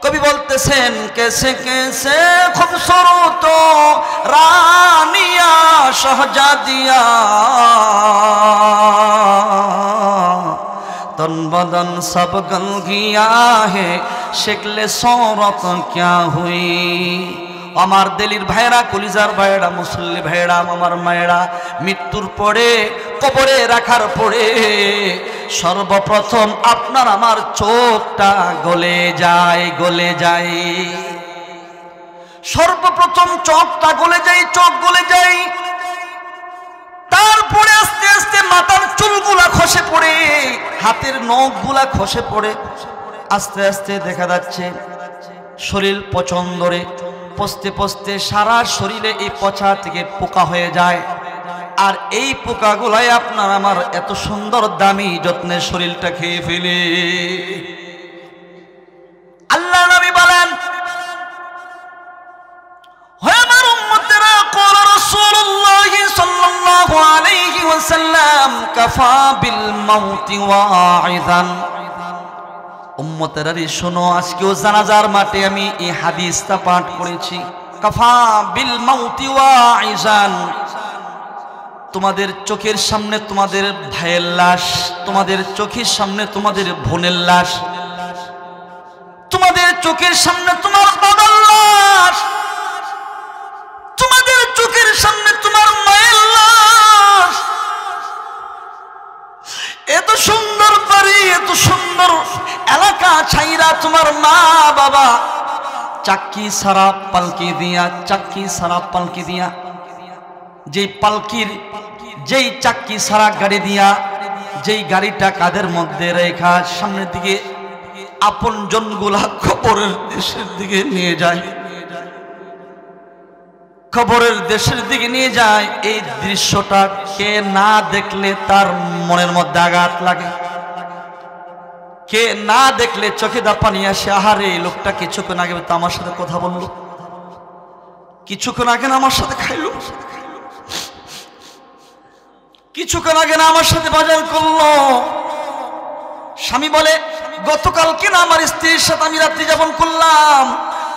কবি বলতেছেন কেসে কেসে খুবসুরত রানিয়া শাহজাদিয়া तन बदन सब गल गया है शिकले सौरत क्या हुई। আমার দিলির ভাইরা কলিজার ভাইরা মুসল্লি ভাইরা আমার মায়েরা মৃত্যুর পরে কবরে রাখার পরে সর্বপ্রথম আপনার আমার চোখটা গলে যায় সর্বপ্রথম চোখটা গলে যায় চোখ গলে যায় তারপরে আস্তে আস্তে মাথার চুলগুলা খসে পড়ে হাতের নখগুলা খসে পড়ে আস্তে আস্তে দেখা যাচ্ছে শরীর পচন ধরে পচতে পচতে সারা শরীরে এই পচা থেকে পোকা হয়ে যায় আর এই পোকাগুলাই আপনার আমার এত সুন্দর দামি যত্নে শরীরটা খেয়ে ফেলে। আল্লাহ নবী বলেন হে আমার উম্মতেরা قال رسول الله صلى الله عليه وسلم كفى بالموت واعظا। উম্মতেরা শোনো আজকেও জানাজার মাঠে আমি এই হাদিসটা পাঠ করেছি কাফা বিল মাউতি ওয়াইজান। তোমাদের চোখের সামনে তোমাদের ভাইয়ের লাশ, তোমাদের চোখের সামনে তোমাদের বোনের লাশ, তোমাদের চোখের সামনে তোমার বাবার লাশ, তোমাদের চোখের সামনে তোমার মায়ের লাশ। এত সুন্দর বাড়ি এত সুন্দর এলাকা ছাইরা তোমার মা বাবা চাক্কি সারা পালকি দিয়া যেই পালকির যেই চাক্কি সারা গাড়ি দিয়া যেই গাড়িটা কাদের মধ্যে রেখা সামনের দিকে আপন জনগুলা খবরের দেশের দিকে নিয়ে যায়, খবরের দেশের দিকে নিয়ে যায়। এই দৃশ্যটা কে না দেখলে তার মনের মধ্যে আঘাত লাগে, কে না দেখলে চোখে দা পানি আসে। আহারে এই লোকটা কিছুক্ষণ আগে তো আমার সাথে কথা বললো, কিছুক্ষণ আগে না আমার সাথে খাইলো, কিছুক্ষণ আগে না আমার সাথে বাজার করলো। স্বামী বলে গতকালকে না আমার স্ত্রীর সাথে আমি রাত্রি যাপন করলাম,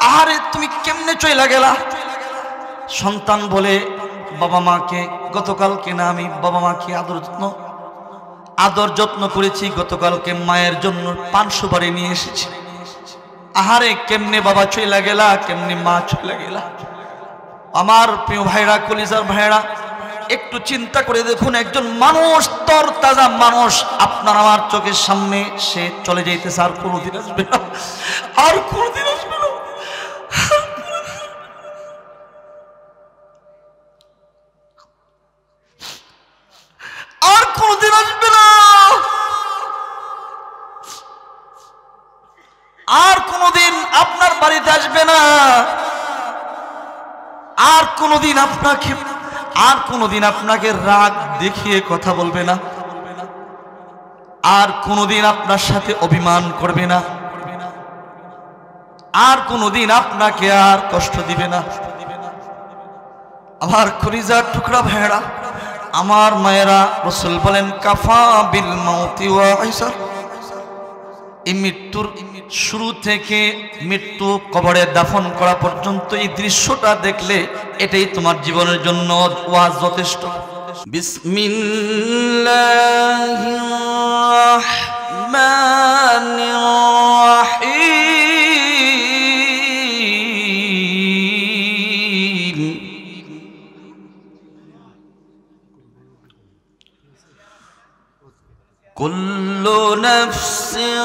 আহারে তুমি কেমনে চইলা গেলা। সন্তান বলে বাবা মাকে গতকালকে না আমি বাবা মাকে আদর যত্ন করেছি, গতকালকে মায়ের জন্য পান সুপারি নিয়ে এসেছি। আহারে কেমনে বাবা চইলা গেলা, কেমনে মা চইলা গেলা। আমার প্রিয় ভাইরা কলিজার ভাইরা একটু চিন্তা করে দেখুন, একজন মানুষ তর তাজা মানুষ আপনার আমার চোখের সামনে সে চলে যাইতেছে, আর কোনোদিন আসবে না, আর কোনোদিন আসবে না। আর কোনদিন আসবে না, আর কোনদিন আপনার বাড়িতে আসবে না, আর কোনদিন আপনাকে রাগ দেখিয়ে কথা বলবে না, আর কোনদিন আপনার সাথে অভিমান করবে না, আর কোনদিন আপনাকে আর কষ্ট দিবে না। আমার কলিজার টুকরা ভাইরা আমার মায়েরা, রাসূল বলেন কাফা বিল মাউতি ওয়াইসা। এই মৃত্যুর শুরু থেকে মৃত্যু কবরে দাফন করা পর্যন্ত এই দৃশ্যটা দেখলে এটাই তোমার জীবনের জন্য ওয়াজ যথেষ্ট। বিসমিল্লাহির রাহমানির রাহিম। কুল্লু নাফসিন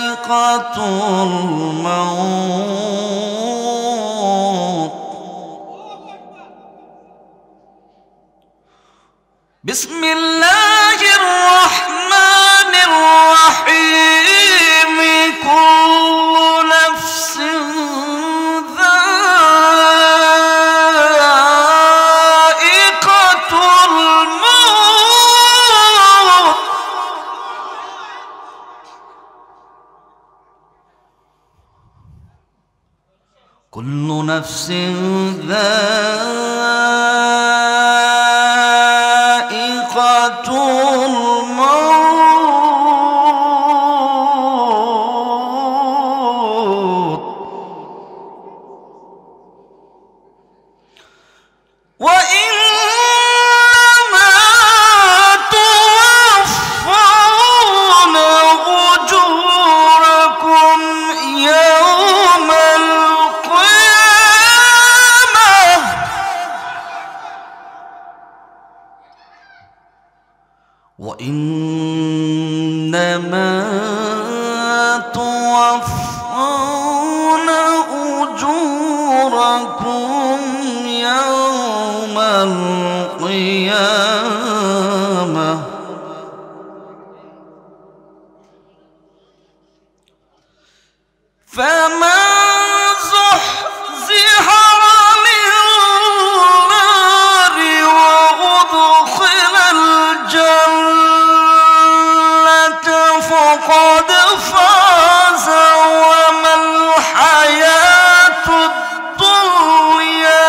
যায়িকাতুল মাউত। বিসমিল্লাহির রাহমানির রাহিম। কুল্লু নাফসিন যায়িকাতুল মাউত। কুল্লু নাফসিন যায়িকাতুল الموت وإنما توفون أجوركم يوم القيامة وإنما توفون أجوركم يوم القيامة فمن زحزح عن النار وأدخل الجنة فقد فاز وما الحياة الدنيا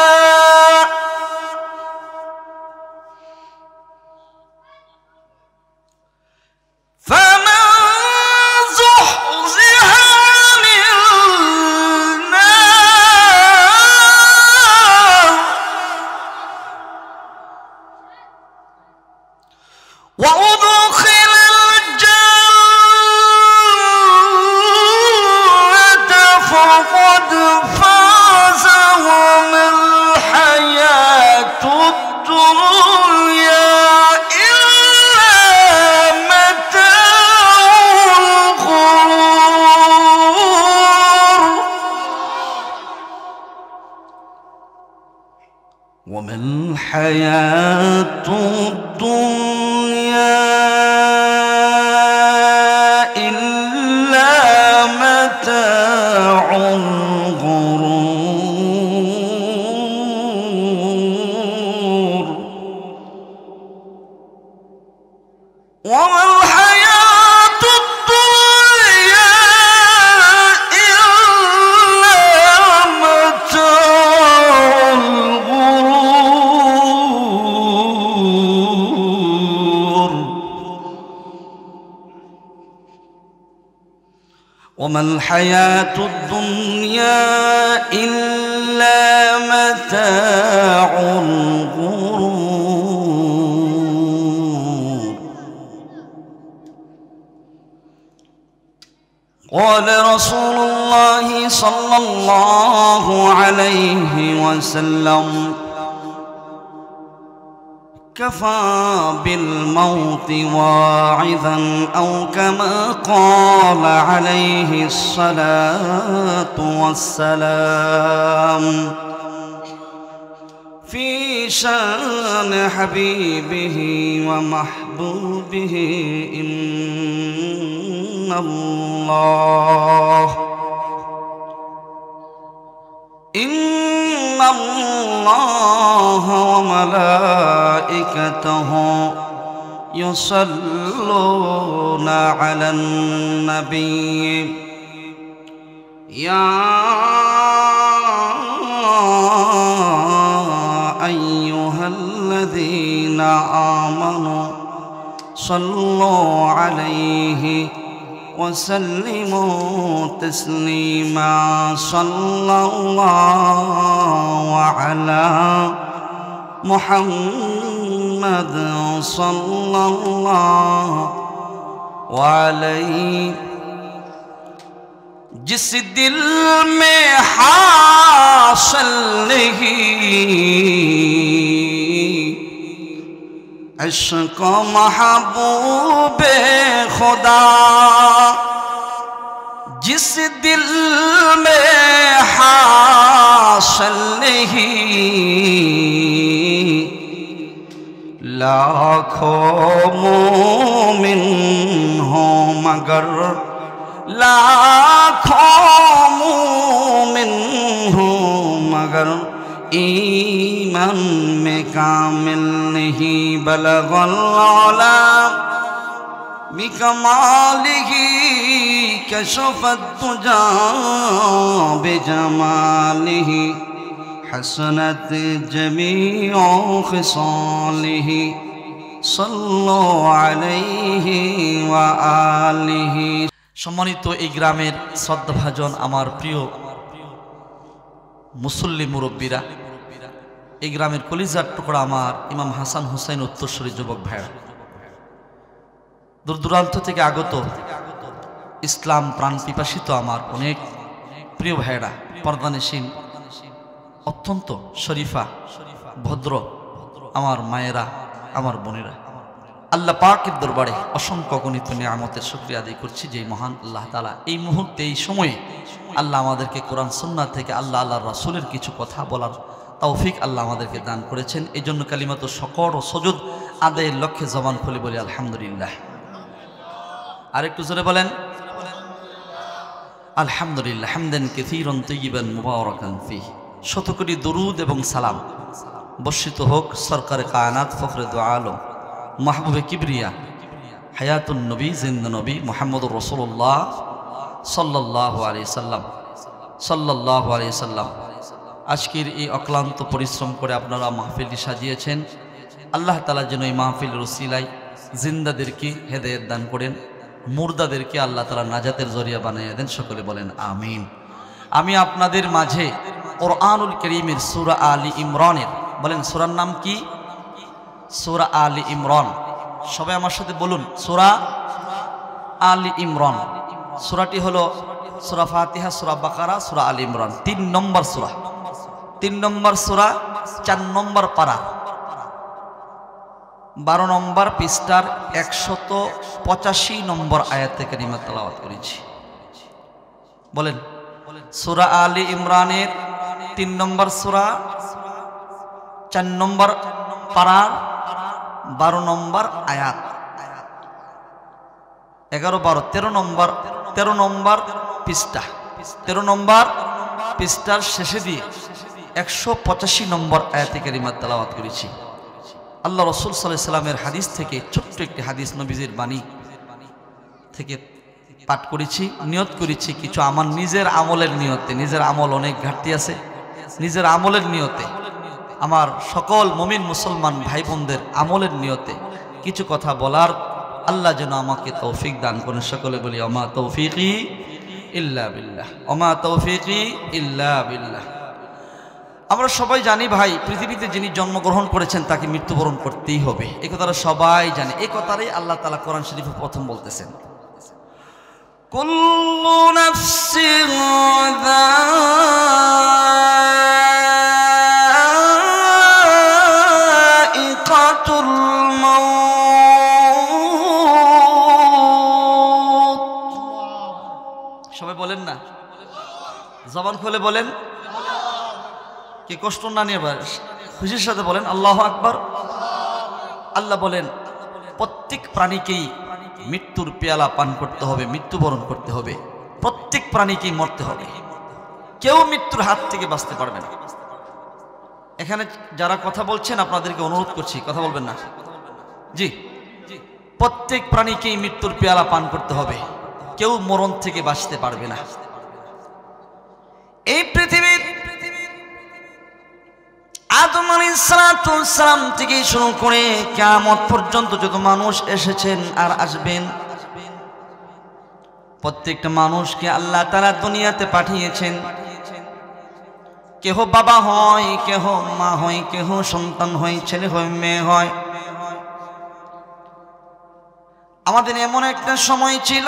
فمن زحزح عن النار وأدخل الجنة فقد فاز وما الحياة الدنيا إلا متاع الغرور وما الحياة الدنيا إلا متاع الغرور وما الحياة الدنيا إلا متاع الغرور وما الحياة الدنيا إلا متاع الغرور قال رسول الله صلى الله عليه وسلم كفى بالموت واعظا أو كما قال عليه الصلاة والسلام في شان حبيبه ومحبوبه إن الله وملائكته يصلون على النبي يا أيها الذين آمنوا صلوا عليه وسلموا تسليما صلى الله على محمد صلى الله عليه जिस दिल में हासिल नहीं इश्क़ महबूबे खुदा जिस दिल में हासिल नहीं लाखों मोमिन हो मगर लाखों मोमिन हो मगर ईमान में कामिल नहीं बलगल आला बिकमालिही कशफत तुजा बिजमालिही हसनत जमीओ खिसालिही সাল্লু আলাইহি ওয়া আলিহি। সম্মানিত এই গ্রামের শ্রদ্ধাভাজন আমার প্রিয় মুসল্লি মুরব্বীরা, এই গ্রামের কলিজার টুকরা আমার ইমাম হাসান হুসাইন উত্তরসূরি যুবক ভাইরা, দূর দূরান্ত থেকে আগত ইসলাম প্রাণ পিপাসিত আমার অনেক প্রিয় ভাইরা, পর্দানশীল অত্যন্ত শরীফা ভদ্র আমার মায়েরা, আমার বোনেরা, আল্লাহ পাকের দরবারে অসংখ্য গণিত নিয়ামতের শুকরিয়া আদায় করছি যে মহান আল্লাহ তাআলা এই মুহূর্তে এই সময়ে আল্লাহ আমাদেরকে কোরআন সুন্নাহ থেকে আল্লাহ রাসূলের কিছু কথা বলার তৌফিক আল্লাহ আমাদেরকে দান করেছেন। এই জন্য কালিমাত শকর ও সুজুদ আদায়ের লক্ষ্যে জবান খুলে বলি আলহামদুলিল্লাহ। আর একটু জোরে বলেন আলহামদুলিল্লাহ। হামদান কাসীরান তাইয়িবান মুবারাকান ফীহি। শত কোটি দরুদ এবং সালাম বর্ষিত হোক সরকারে কায়নাত ফখরে দু আলম মাহবুবে কিবরিয়া হায়াতুন নবী জিন্দা নবী মুহাম্মদুর রাসূলুল্লাহ সাল্লাল্লাহু আলাইহি সাল্লাম সাল্লাল্লাহু আলাইহি সাল্লাম। আজকের এই অক্লান্ত পরিশ্রম করে আপনারা মাহফিলটি সাজিয়েছেন। আল্লাহ তাআলা যেন এই মাহফিলের উসিলায় জিন্দাদেরকে হেদায়েত দান করেন, মুর্দাদেরকে আল্লাহ তাআলা নাজাতের জরিয়া বানিয়ে দেন। সকলে বলেন আমিন। আমি আপনাদের মাঝে কুরআনুল কারীমের সূরা আলী ইমরানের, বলেন সূরার নাম কি? সূরা আলী ইমরান। সবাই আমার সাথে বলুন সূরা আলী ইমরান। সূরাটি হলো সূরা ফাতিহা, সূরা বাকারা, সূরা আলী ইমরান। 3 নম্বর সূরা, 3 নম্বর সূরা, 4 নম্বর পারা, 12 নম্বর পৃষ্ঠার 185 নম্বর আয়াতে কারিমা তেলাওয়াত করেছি। বলেন সূরা আলী ইমরানের 3 নম্বর সূরা, 4 নম্বর পারার 12 নম্বর আয়াত, 11, 12, 13 নম্বর পৃষ্ঠা, 13 নম্বর পৃষ্ঠার শেষে দিয়ে 185 নম্বর আয়াতে কারিমা তেলাওয়াত করেছি। আল্লাহ রাসূল সাল্লাল্লাহু আলাইহি সাল্লামের হাদিস থেকে ছোট্ট একটি হাদিস নবীজির বাণী থেকে পাঠ করেছি। নিয়ত করেছি কিছু আমার নিজের আমলের নিয়তে, নিজের আমল অনেক ঘাটতি আছে, নিজের আমলের নিয়তে, আমার সকল মুমিন মুসলমান ভাই বোনদের আমলের নিয়তে কিছু কথা বলার আল্লাহ যেন আমাকে তৌফিক দান করেন। সকলে বলি ওমা তৌফিকি ইল্লা বিল্লাহ, ওমা তৌফিকি ইল্লা বিল্লাহ। আমরা সবাই জানি ভাই, পৃথিবীতে যিনি জন্মগ্রহণ করেছেন তাকে মৃত্যুবরণ করতেই হবে, এই কথাটা সবাই জানে। এই কথাটাই আল্লাহ তাআলা কোরআন শরীফে প্রথম বলতেছেন, কুল্লু নাফসিন যায়িকাতুল মাউত। সবাই বলেন না, জবান খুলে বলেন, কি কষ্ট না নিয়ে খুশির সাথে বলেন আল্লাহু আকবার। আল্লাহ বলেন প্রত্যেক প্রাণীকেই মৃত্যুর পেয়ালা পান করতে হবে, মৃত্যুবরণ করতে হবে, প্রত্যেক প্রাণীকেই মরতে হবে, কেউ মৃত্যুর হাত থেকে বাঁচতে পারবে না। এখানে যারা কথা বলছেন আপনাদেরকে অনুরোধ করছি কথা বলবেন না। জি, প্রত্যেক প্রাণীকেই মৃত্যুর পেয়ালা পান করতে হবে, কেউ মরণ থেকে বাঁচতে পারবে না। এই পৃথিবীর আদম আলাইহিস সালাম থেকে শুরু করে কিয়ামত পর্যন্ত যত মানুষ এসেছেন আর আসবেন, প্রত্যেকটা মানুষকে আল্লাহ তাআলা দুনিয়াতে পাঠিয়েছেন। কেহ বাবা হয়, কেহ মা হয়, কেহ সন্তান হয়, ছেলে হয়, মেয়ে হয়। আমাদের এমন একটা সময় ছিল,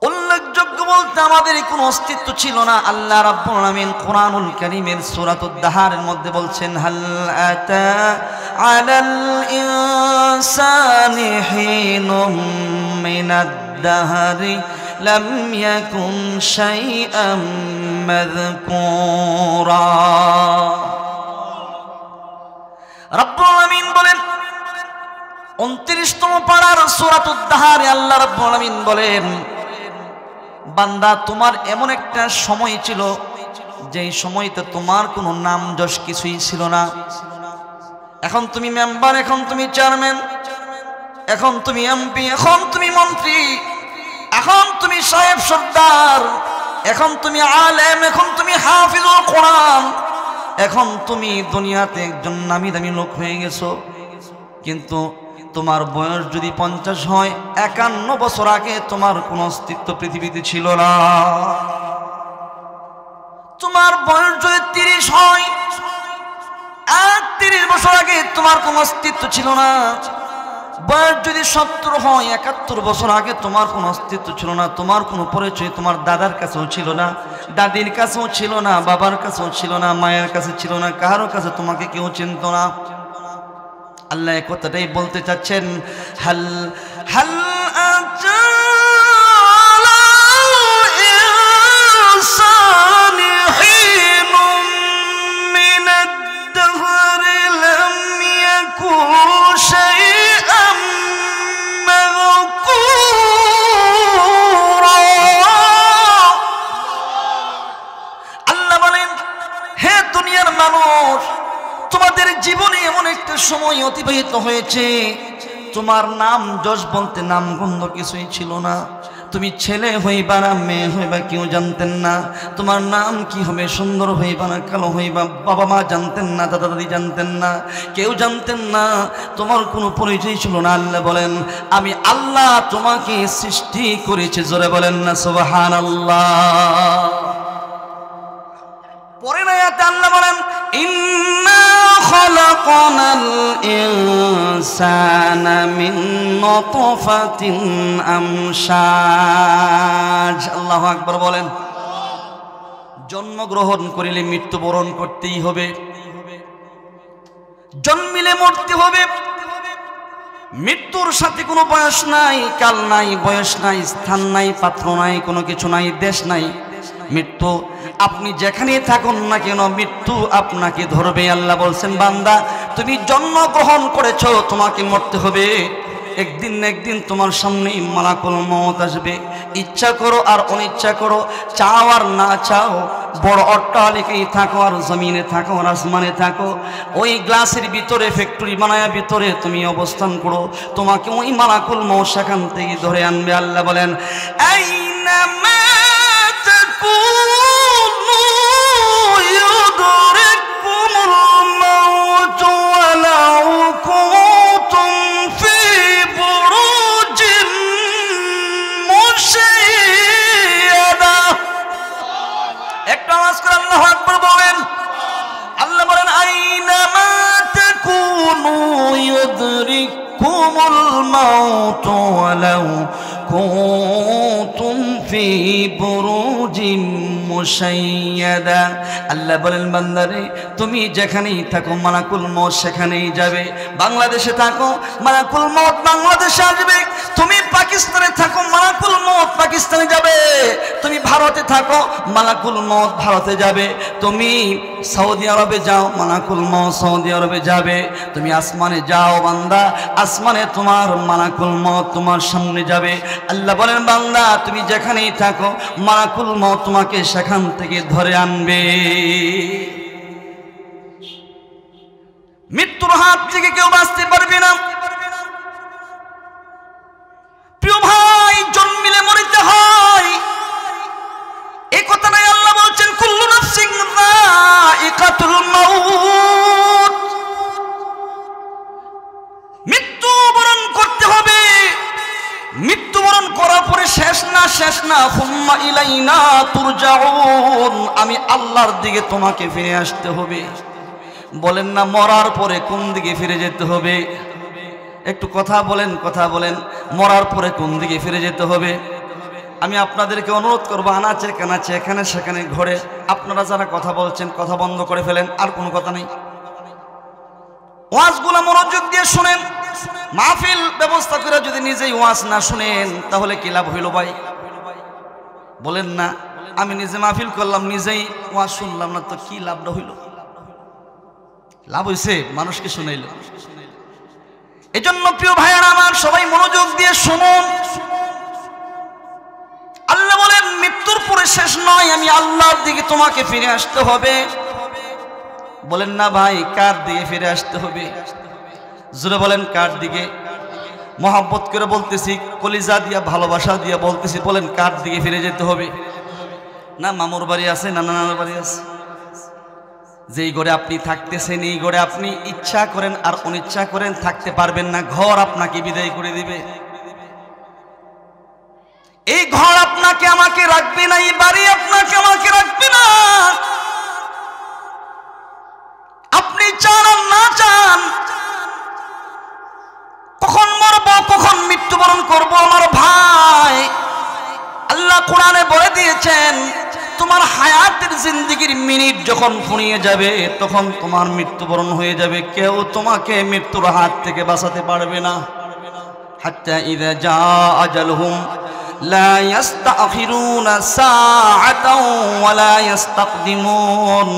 উল্লেখযোগ্য বলতে আমাদের কোনো অস্তিত্ব ছিল না। আল্লাহ রাব্বুল আলামিন কুরআনুল কারীমের সূরাতুদ দাহারের মধ্যে বলছেন, হাল আতা আলাল ইনসানি হিনুম মিনাদ দাহরি লাম ইয়াকুন শাইআম মাযকুরা। রাব্বুল আলামিন বলেন 29তম পারার সূরাতুদ দাহারে আল্লাহ রাব্বুল আলামিন বলেন, বান্দা তোমার এমন একটা সময় ছিল যেই সময়তে তোমার কোনো নাম যশ কিছুই ছিল না। এখন তুমি মেম্বার, এখন তুমি চেয়ারম্যান, এখন তুমি এমপি, এখন তুমি মন্ত্রী, এখন তুমি সাহেব সর্দার, এখন তুমি আলেম, এখন তুমি হাফিজুল কোরআন, এখন তুমি দুনিয়াতে একজন নামি দামি লোক হয়ে গেছো, কিন্তু তোমার বয়স যদি 50 হয়, 51 বছর আগে তোমার কোনো অস্তিত্ব পৃথিবীতে ছিল না। তোমার বয়স যদি 30 হয়, 30 বছর আগে তোমার কোনো অস্তিত্ব ছিল না। বয়স যদি 70 হয়, 71 বছর আগে তোমার কোনো অস্তিত্ব ছিল না। তোমার কোনো পরিচয় তোমার দাদার কাছেও ছিল না, দাদির কাছেও ছিল না, বাবার কাছেও ছিল না, মায়ের কাছে ছিল না, কারো কাছে তোমাকে কেউ চিনত না। আল্লাহ এই কথাটাই বলতে চাচ্ছেন, হাল হাল তোমাদের জীবনে এমন একটা সময় অতিবাহিত হয়েছে, তোমার নাম যশ বলতে নাম গন্ধ কিছুই ছিল না। তুমি ছেলে হইবা না মেয়ে হইবা কেউ জানতেন না। তোমার নাম কি হবে, সুন্দর হইবা না কালো হইবা, বাবা মা জানতেন না, দাদা দাদি জানতেন না, কেউ জানতেন না। তোমার কোনো পরিচয় ছিল না। আল্লাহ বলেন, আমি আল্লাহ তোমাকে সৃষ্টি করেছি। জোরে বলেন না সুবহানাল্লাহ। পরের আয়াতে আল্লাহ বলেন, ইন্না খালাকনাল ইনসানা মিন নুতফাতিন আমশাজ। আল্লাহু আকবার বলেন। জন্মগ্রহণ করিলে মৃত্যুবরণ করতেই হবে, জন্মিলে মরতে হবে। মৃত্যুর সাথে কোনো বয়স নাই, কাল নাই, বয়স নাই, স্থান নাই, পাত্র নাই, কোনো কিছু নাই, দেশ নাই। মৃত্যু আপনি যেখানেই থাকুন না কেন, মৃত্যু আপনাকে ধরবে। আল্লাহ বলছেন, বান্দা তুমি জন্মগ্রহণ করেছো, তোমাকে মরতে হবে। একদিন না একদিন তোমার সামনেই মালাকুল মউত আসবে। ইচ্ছা করো আর অনিচ্ছা করো, চাও আর না চাও, বড় অট্টালিকায় থাকো আর জমিনে থাকো আর আসমানে থাকো, ওই গ্লাসের ভিতরে ফ্যাক্টরি বানায়া ভিতরে তুমি অবস্থান করো, তোমাকে ওই মালাকুল মউত সেখান থেকে ধরে আনবে। আল্লাহ বলেন, আইনা মা তাকুনু ইউদরিকুমুল মউত ওয়ালাউ কুনতুম ফি বুরুজিন মুশাইয়াদা। একটা আওয়াজ করে আল্লাহু আকবার বলেন। আল্লাহ বলেন, আইনা মা তাকুনু ইউদরিকুমুল মউত ওয়ালাউ কুনতুম ফি বুরুজিন মুশাইয়াদা। আল্লাহ বলেন, বান্দারে তুমি যেখানেই থাকো মালাকুল মউত সেখানেই যাবে। বাংলাদেশে থাকো, মালাকুল মউত বাংলাদেশে আসবে। তুমি পাকিস্তানে থাকো, মালাকুল মউত পাকিস্তানে যাবে। তুমি ভারতে থাকো, মালাকুল মউত ভারতে যাবে। তুমি সৌদি আরবে যাও, মালাকুল মউত সৌদি আরবে যাবে। তুমি আসমানে যাও বান্দা, আসমানে তোমার মালাকুল মউত তোমার সামনে যাবে। আল্লাহ বলেন, বান্দা তুমি যেখানেই থাকো মালাকুল মউত তোমাকে সেখান থেকে ধরে আনবে। মৃত্যুর হাত থেকে কেউ বাঁচতে পারবে না। প্রিয় ভাই, জন্মিলে মরিতে হয়, এই কথাটাই আল্লাহ বলছেন, কুল্লু নাফসিন যায়িকাতুল মাউত। মৃত্যুবরণ করতে হবে। মৃত্যুবরণ করার পরে শেষ না, শেষ না, সুম্মা ইলাইনা তুরজাউন, আমি আল্লাহর দিকে তোমাকে ফিরে আসতে হবে। বলেন না, মরার পরে কোন দিকে ফিরে যেতে হবে? একটু কথা বলেন, কথা বলেন। মরার পরে কোন দিকে ফিরে যেতে হবে? আমি আপনাদেরকে অনুরোধ করবো, আনাচে কানাচে এখানে সেখানে ঘরে আপনারা যারা কথা বলছেন কথা বন্ধ করে ফেলেন, আর কোনো কথা নেই। ওয়াজগুলো মনোযোগ দিয়ে শুনেন। মাহফিল ব্যবস্থা করে যদি নিজেই ওয়াজ না শুনেন তাহলে কি লাভ হইল ভাই? বলেন না, আমি নিজে মাহফিল করলাম, নিজেই ওয়াজ শুনলাম না, তো কি লাভটা হইল? লাভ হইছে মানুষকে শুনাইল। এজন্য প্রিয় ভাইয়েরা আমার, সবাই মনোযোগ দিয়ে শুনুন। আল্লাহ বলেন, মৃত্যুর পরে শেষ নয়, আমি আল্লাহর দিকে তোমাকে ফিরে আসতে হবে। বলেন না ভাই, কার দিকে ফিরে আসতে হবে? জোরে বলেন, কার দিকে? মহব্বত করে বলতেছি, কলিজা দিয়া ভালোবাসা দিয়া বলতেছি, বলেন, কার দিকে ফিরে যেতে হবে? না মামুর বাড়ি আছে, না নানার বাড়ি আছে? যেই ঘরে আপনি থাকতেছেন এই ঘরে আপনি ইচ্ছা করেন আর অনিচ্ছা করেন থাকতে পারবেন না। ঘর আপনাকে বিদায় করে দিবে। এই ঘর আপনাকে আমাকে রাখবে না, এই বাড়ি আপনাকে আমাকে রাখবে না। আপনি চান আর না চান, কখন মরবো কখন মৃত্যুবরণ করব আমার ভাই। আল্লাহ কোরআনে বলে দিয়েছেন তোমার হায়াতের জিন্দেগির মিনিট যখন ফুরিয়ে যাবে তখন তোমার মৃত্যুবরণ হয়ে যাবে। কেউ তোমাকে মৃত্যুর হাত থেকে বাঁচাতে পারবে না। হাত্তা ইযা জা আজালুহুম লা ইস্তাখিরুনা সাআতাও ওয়া লা ইস্তাকদিমুন।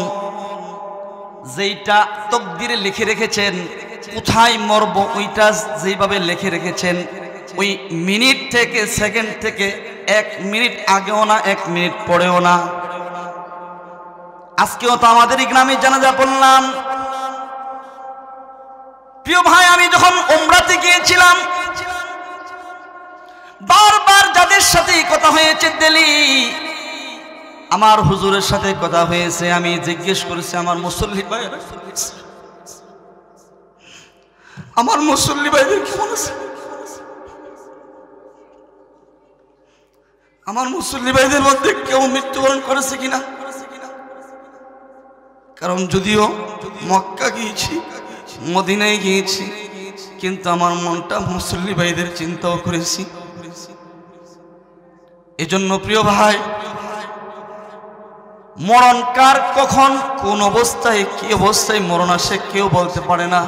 যেইটা তকদিরে লিখে রেখেছেন কোথায় মরব ওইটা যেভাবে লিখে রেখেছেন ওই মিনিট থেকে সেকেন্ড থেকে 1 মিনিট আগেও না 1 মিনিট পরেও না। আজকেও তো আমাদের গ্রামে জানাজা পড়লাম। প্রিয় ভাই, আমি যখন উমরাতে গিয়েছিলাম বারবার যাদের সাথে কথা হয়েছে দিল্লি, আমার হুজুরের সাথে কথা হয়েছে, আমি জিজ্ঞেস করেছি আমার মুসল্লি ভাইরা, আমার মুসল্লি ভাইদের কেমন আছে, আমার মুসল্লি ভাইদের মধ্যে কেউ মৃত্যুবরণ করেছে কিনা। কারণ যদিও মক্কা গিয়েছি, মদিনায় গিয়েছি, কিন্তু আমার মনটা মুসল্লি ভাইদের চিন্তাও করেছি। এজন্য প্রিয় ভাই, মরণ কার কখন কোন অবস্থায় কি অবস্থায় মরণ আসে কেউ বলতে পারে না।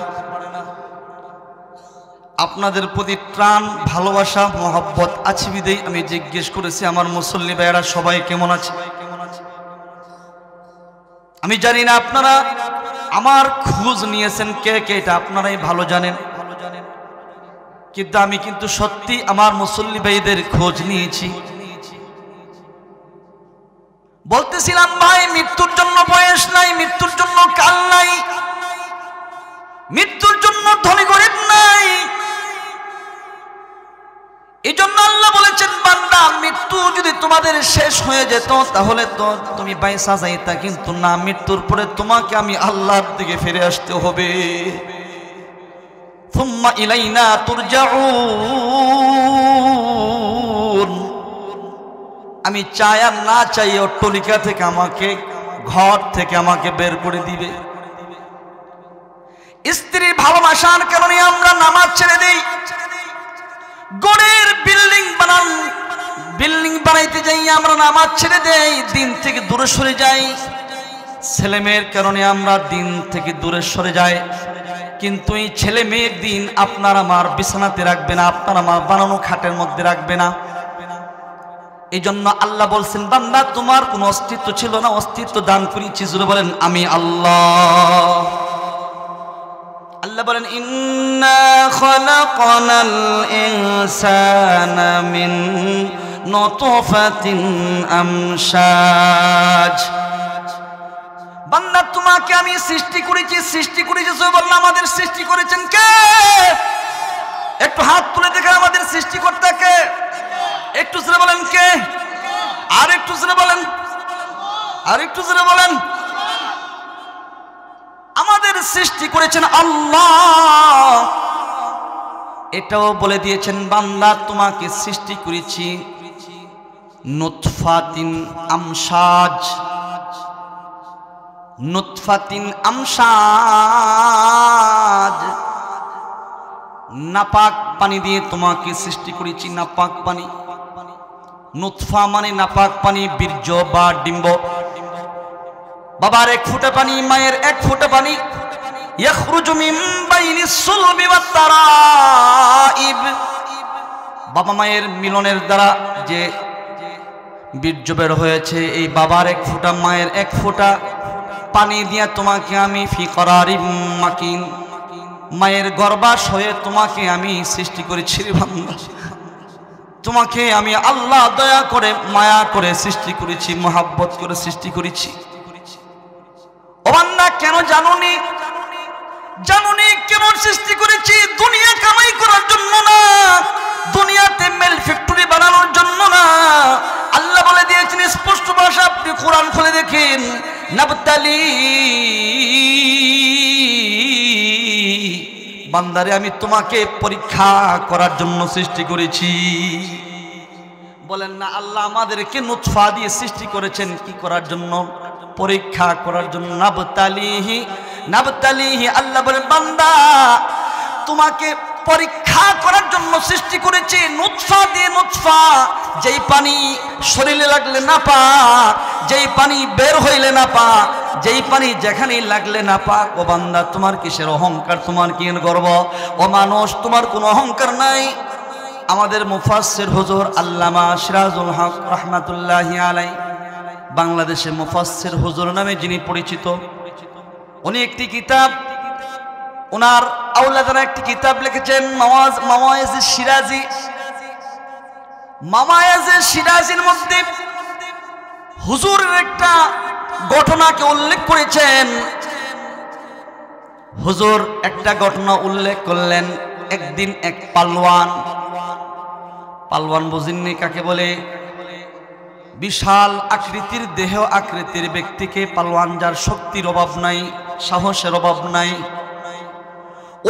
আপনাদের প্রতি ত্রাণ ভালোবাসা মহব্বত আছে বিদেই আমি জিজ্ঞেস করেছি আমার মুসল্লি ভাইয়েরা সবাই কেমন আছে। আমি জানি না আপনারা আমার খোঁজ নিয়েছেন কে কে, এটা আপনারাই ভালো জানেন, কিন্তু আমি কিন্তু সত্যি আমার মুসল্লি ভাইদের খোঁজ নিয়েছি। বলতেছিলাম ভাই মৃত্যুর জন্য বয়স নাই, মৃত্যুর জন্য কাল নাই, মৃত্যুর জন্য ধনী গরিব নাই। এই জন্য আল্লাহ বলেছেন বান্দা মৃত্যু যদি তোমাদের শেষ হয়ে যেত তাহলে তো তুমি বাইসা যাইতা, কিন্তু না, মৃত্যুর পরে তোমাকে আমি আল্লাহর দিকে ফিরে আসতে হবে। সুম্মা ইলাইনা তুরজাউন। আমি চাই আর না চাই অট্টালিকা থেকে আমাকে, ঘর থেকে আমাকে বের করে দিবে। স্ত্রীর ভালোবাসার কারণে আমরা নামাজ ছেড়ে দেই, গড়ের বিল্ডিং বানাইতে যাই আমরা নামাজ ছেড়ে দেই, দিন থেকে দূরে সরে যাই। ছেলে মেয়ের কারণে আমরা দিন থেকে দূরে সরে যাই, কিন্তু এই ছেলে মেয়ের দিন আপনার আমার বিছানাতে রাখবে না, আপনার আমার বানানো খাটের মধ্যে রাখবে না। এই জন্য আল্লাহ বলছেন বান্দা তোমার কোনো অস্তিত্ব ছিল না, অস্তিত্ব দান করেছি। জোরে বলেন আমি আল্লাহ। আল্লাহ বলেন ইন্না খালাকনাল ইনসানা মিন নুতফাতিন আমশাজ। বান্দা তোমাকে আমি সৃষ্টি করেছি, সৃষ্টি করেছি। বললাম আমাদের সৃষ্টি করেছেন কে? একটু হাত তুলে দেখেন আমাদের সৃষ্টিকর্তা কে? একটু জোরে বলেন কে? আর একটু জোরে বলেন, আর একটু জোরে বলেন। আমাদের সৃষ্টি করেছেন আল্লাহ। এটাও বলে দিয়েছেন বান্দা তোমাকে সৃষ্টি করেছি নুতফাতিন আমশাজ। নুতফাতিন আমশাজ, নাপাক পানি দিয়ে তোমাকে সৃষ্টি করেছি, নাপাক পানি। নুতফা মানে নাপাক পানি, বীর্য বা ডিম্ব। বাবার 1 ফোঁটা পানি, মায়ের 1 ফোঁটা পানি, ইয়াখরুজু মিন বাইনিস সুলবি ওয়াত তারাইব। বাবা মায়ের মিলনের দ্বারা যে বীর্য বের হয়েছে, এই বাবার 1 ফোঁটা মায়ের 1 ফোঁটা পানি দিয়া তোমাকে আমি ফি করারিম মাকিন, মায়ের গর্ভাশয়ে তোমাকে আমি সৃষ্টি করেছি রে বান্দা। তোমাকে আমি আল্লাহ দয়া করে মায়া করে সৃষ্টি করেছি, মহব্বত করে সৃষ্টি করেছি। ও বান্দা কেন জানুনি? জানুনি কেন সৃষ্টি করেছি? দুনিয়া কামাই করার জন্য না, দুনিয়াতে মেল ফ্যাক্টরি বানানোর জন্য না। আল্লাহ বলে দিয়েছেন স্পষ্ট ভাষা, আপনি কোরআন খুলে দেখেন নাবতালি, বান্দারে আমি তোমাকে পরীক্ষা করার জন্য সৃষ্টি করেছি। বলেন না আল্লাহ আমাদেরকে নুতফা দিয়ে সৃষ্টি করেছেন কি করার জন্য? পরীক্ষা করার জন্য। নাবতালিহি, নাবতালিহি, আল্লাহ বলেন বান্দা তোমাকে পরীক্ষা করার জন্য সৃষ্টি করেছে নুতফা দিয়ে। নুতফা, যেই পানি শরীরে লাগলে না পাক, যেই পানি বের হইলে না পাক, যেই পানি যেখানেই লাগলে না পাক। ও বান্দা তোমার কিসের অহংকার, তোমার কি গর্ব? ও মানুষ তোমার কোনো অহংকার নাই। আমাদের মুফাসসির হুজুর আল্লামা সিরাজুল হক রাহমাতুল্লাহি আলাইহি, বাংলাদেশে মুফাসসির হুজুর নামে যিনি পরিচিত, উনি একটি কিতাব, ওনার আওলাদারা একটি কিতাব লিখেছেন মাওয়ায়েজ সিরাজি। মাওয়ায়েজ সিরাজির মধ্যে হুজুরের একটা ঘটনাকে উল্লেখ করেছেন। হুজুর একটা ঘটনা উল্লেখ করলেন। একদিন এক পালোয়ান, পালোয়ান বুঝিননি কাকে বলে? বিশাল আকৃতির, দেহ আকৃতির ব্যক্তিকে পালোয়ান, যার শক্তির অভাব নাই, সাহসের অভাব নাই।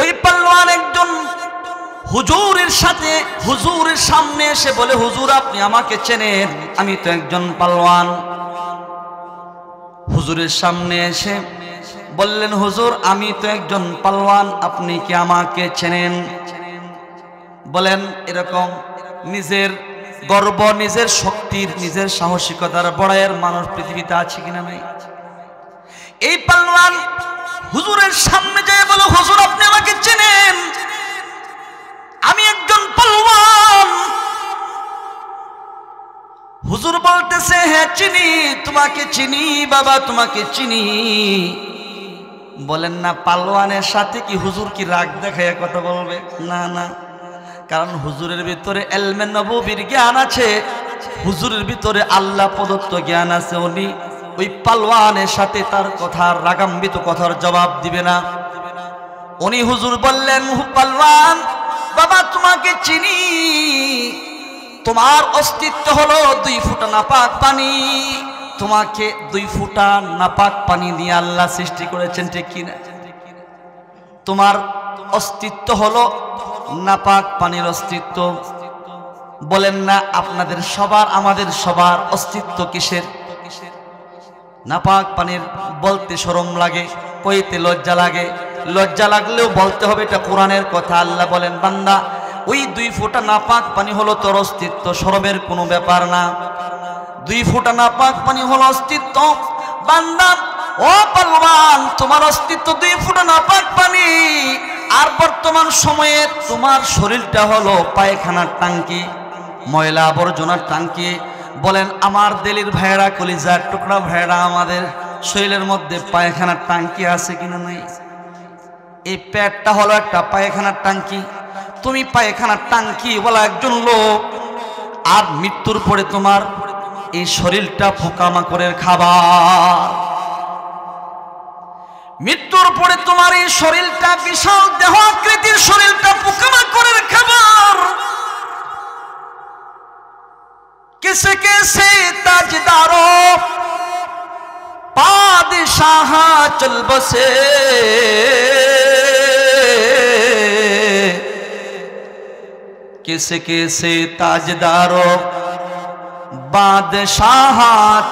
ওই পালোয়ান একজন হুজুরের সাথে, হুজুরের সামনে এসে বলে, হুজুর আপনি আমাকে চেনেন? আমি তো একজন পালোয়ান। হুজুরের সামনে এসে বললেন, হুজুর আমি তো একজন পালোয়ান, আপনি কি আমাকে চেনেন? বলেন এরকম নিজের গর্ব, নিজের শক্তির, নিজের সাহসিকতার বড়াইয়ের মানুষ পৃথিবীতে আছে কিনা নাই? এই পালোয়ান হুজুরের সামনে যায় বলো, হুজুর আপনি আমাকে চেনেন? আমি একজন পালোয়ান। হুজুর বলতেছে, হ্যাঁ চিনি, তোমাকে চিনি বাবা, তোমাকে চিনি। বলেন না পালোয়ানের সাথে কি হুজুর কি রাগ দেখায় কথা বলবে? না না, কারণ হুজুরের ভিতরে ইলমে নববীর জ্ঞান আছে, হুজুরের ভিতরে আল্লাহ প্রদত্ত জ্ঞান আছে। উনি ওই পালোয়ানের সাথে তার কথার রাগান্বিত কথার জবাব দিবে না। উনি হুজুর বললেন, পালোয়ান বাবা তোমাকে চিনি, তোমার অস্তিত্ব হলো 2 ফুটা নাপাক পানি, তোমাকে 2 ফুটা নাপাক পানি দিয়ে আল্লাহ সৃষ্টি করেছেন, ঠিক কিনা? তোমার অস্তিত্ব হলো নাপাক পানির অস্তিত্ব। বলেন না আপনাদের সবার, আমাদের সবার অস্তিত্ব কিসের? নাপাক পানির। বলতে শরম লাগে, কইতে লজ্জা লাগে। লজ্জা লাগলেও বলতে হবে, এটা কোরআনের কথা। আল্লাহ বলেন বান্দা ওই 2 ফুটা নাপাক পানি হলো তোর অস্তিত্ব, শরমের কোনো ব্যাপার না। 2 ফুটা নাপাক পানি হলো অস্তিত্ব। বান্দা ও পালোয়ান তোমার অস্তিত্ব 2 ফুটা নাপাক পানি। আর বর্তমান সময়ে তোমার শরীরটা হলো পায়খানার টাঙ্কি, ময়লা আবর্জনার টাঙ্কি। বলেন আমার দিলের ভাইয়েরা, কলিজার টুকরা ভাইয়েরা, আমাদের শরীরের মধ্যে পায়খানার টাঙ্কি আছে কিনা নাই? এই পেটটা হলো একটা পায়খানার টাঙ্কি। তুমি পায়খানার টাঙ্কি বলা একজন লোক, আর মৃত্যুর পরে তোমার এই শরীরটা পোকামাকড়ের খাবার। মৃত্যুর পরে তোমার এই শরীরটা, বিশাল দেহ আকৃতির শরীরটা পোকামাকড়ের খাবার। किसे कैसे ताजदारो बादशाह चल बसे, किसे कैसे ताजदारो बादशाह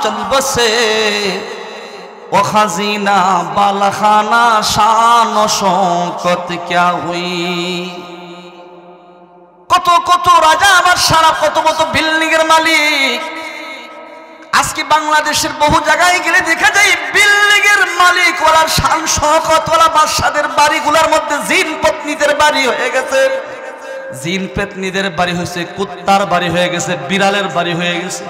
चल बसे, वो खजीना बालखाना शान व शौकत क्या हुई। কত কত রাজা আমার সারা, কত কত বিল্ডিং এর মালিক। আজকে বাংলাদেশের বহু জায়গায় গেলে দেখা যায় বিল্ডিং এর মালিক ওরা শান শওকত ওরা বাদশাদের বাড়িগুলোর মধ্যে জিন পত্নীদের বাড়ি হয়ে গেছে, জিন পত্নীদের বাড়ি হয়েছে, কুত্তার বাড়ি হয়ে গেছে, বিড়ালের বাড়ি হয়ে গেছে।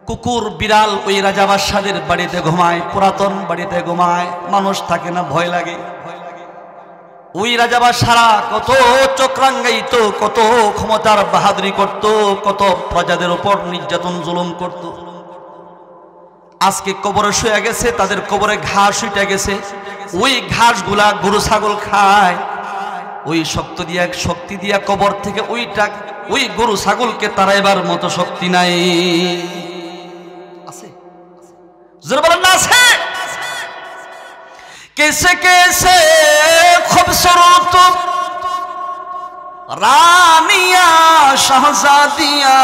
কুকুর বিড়াল ওই রাজা বাদশাদের বাড়িতে ঘুমায়, পুরাতন বাড়িতে ঘুমায়, মানুষ থাকে না, ভয় লাগে। ওই রাজা বাদশারা কত চক্রাঙ্গায়িত, কত ক্ষমতার বাহাদুরি করত, কত প্রজাদের উপর নির্যাতন জুলুম করত। আজকে কবরে শুয়ে গেছে, তাদের কবরে ঘাস উঠে গেছে, ওই ঘাসগুলা গরু ছাগল খায়। ওই শক্তি দিয়া কবর থেকে ওই গরু ছাগলকে তাড়াইবার মতো শক্তি নাই। আছে জোরে বলেন না আছে? कैसे कैसे खूबसूरत रानिया शहजादिया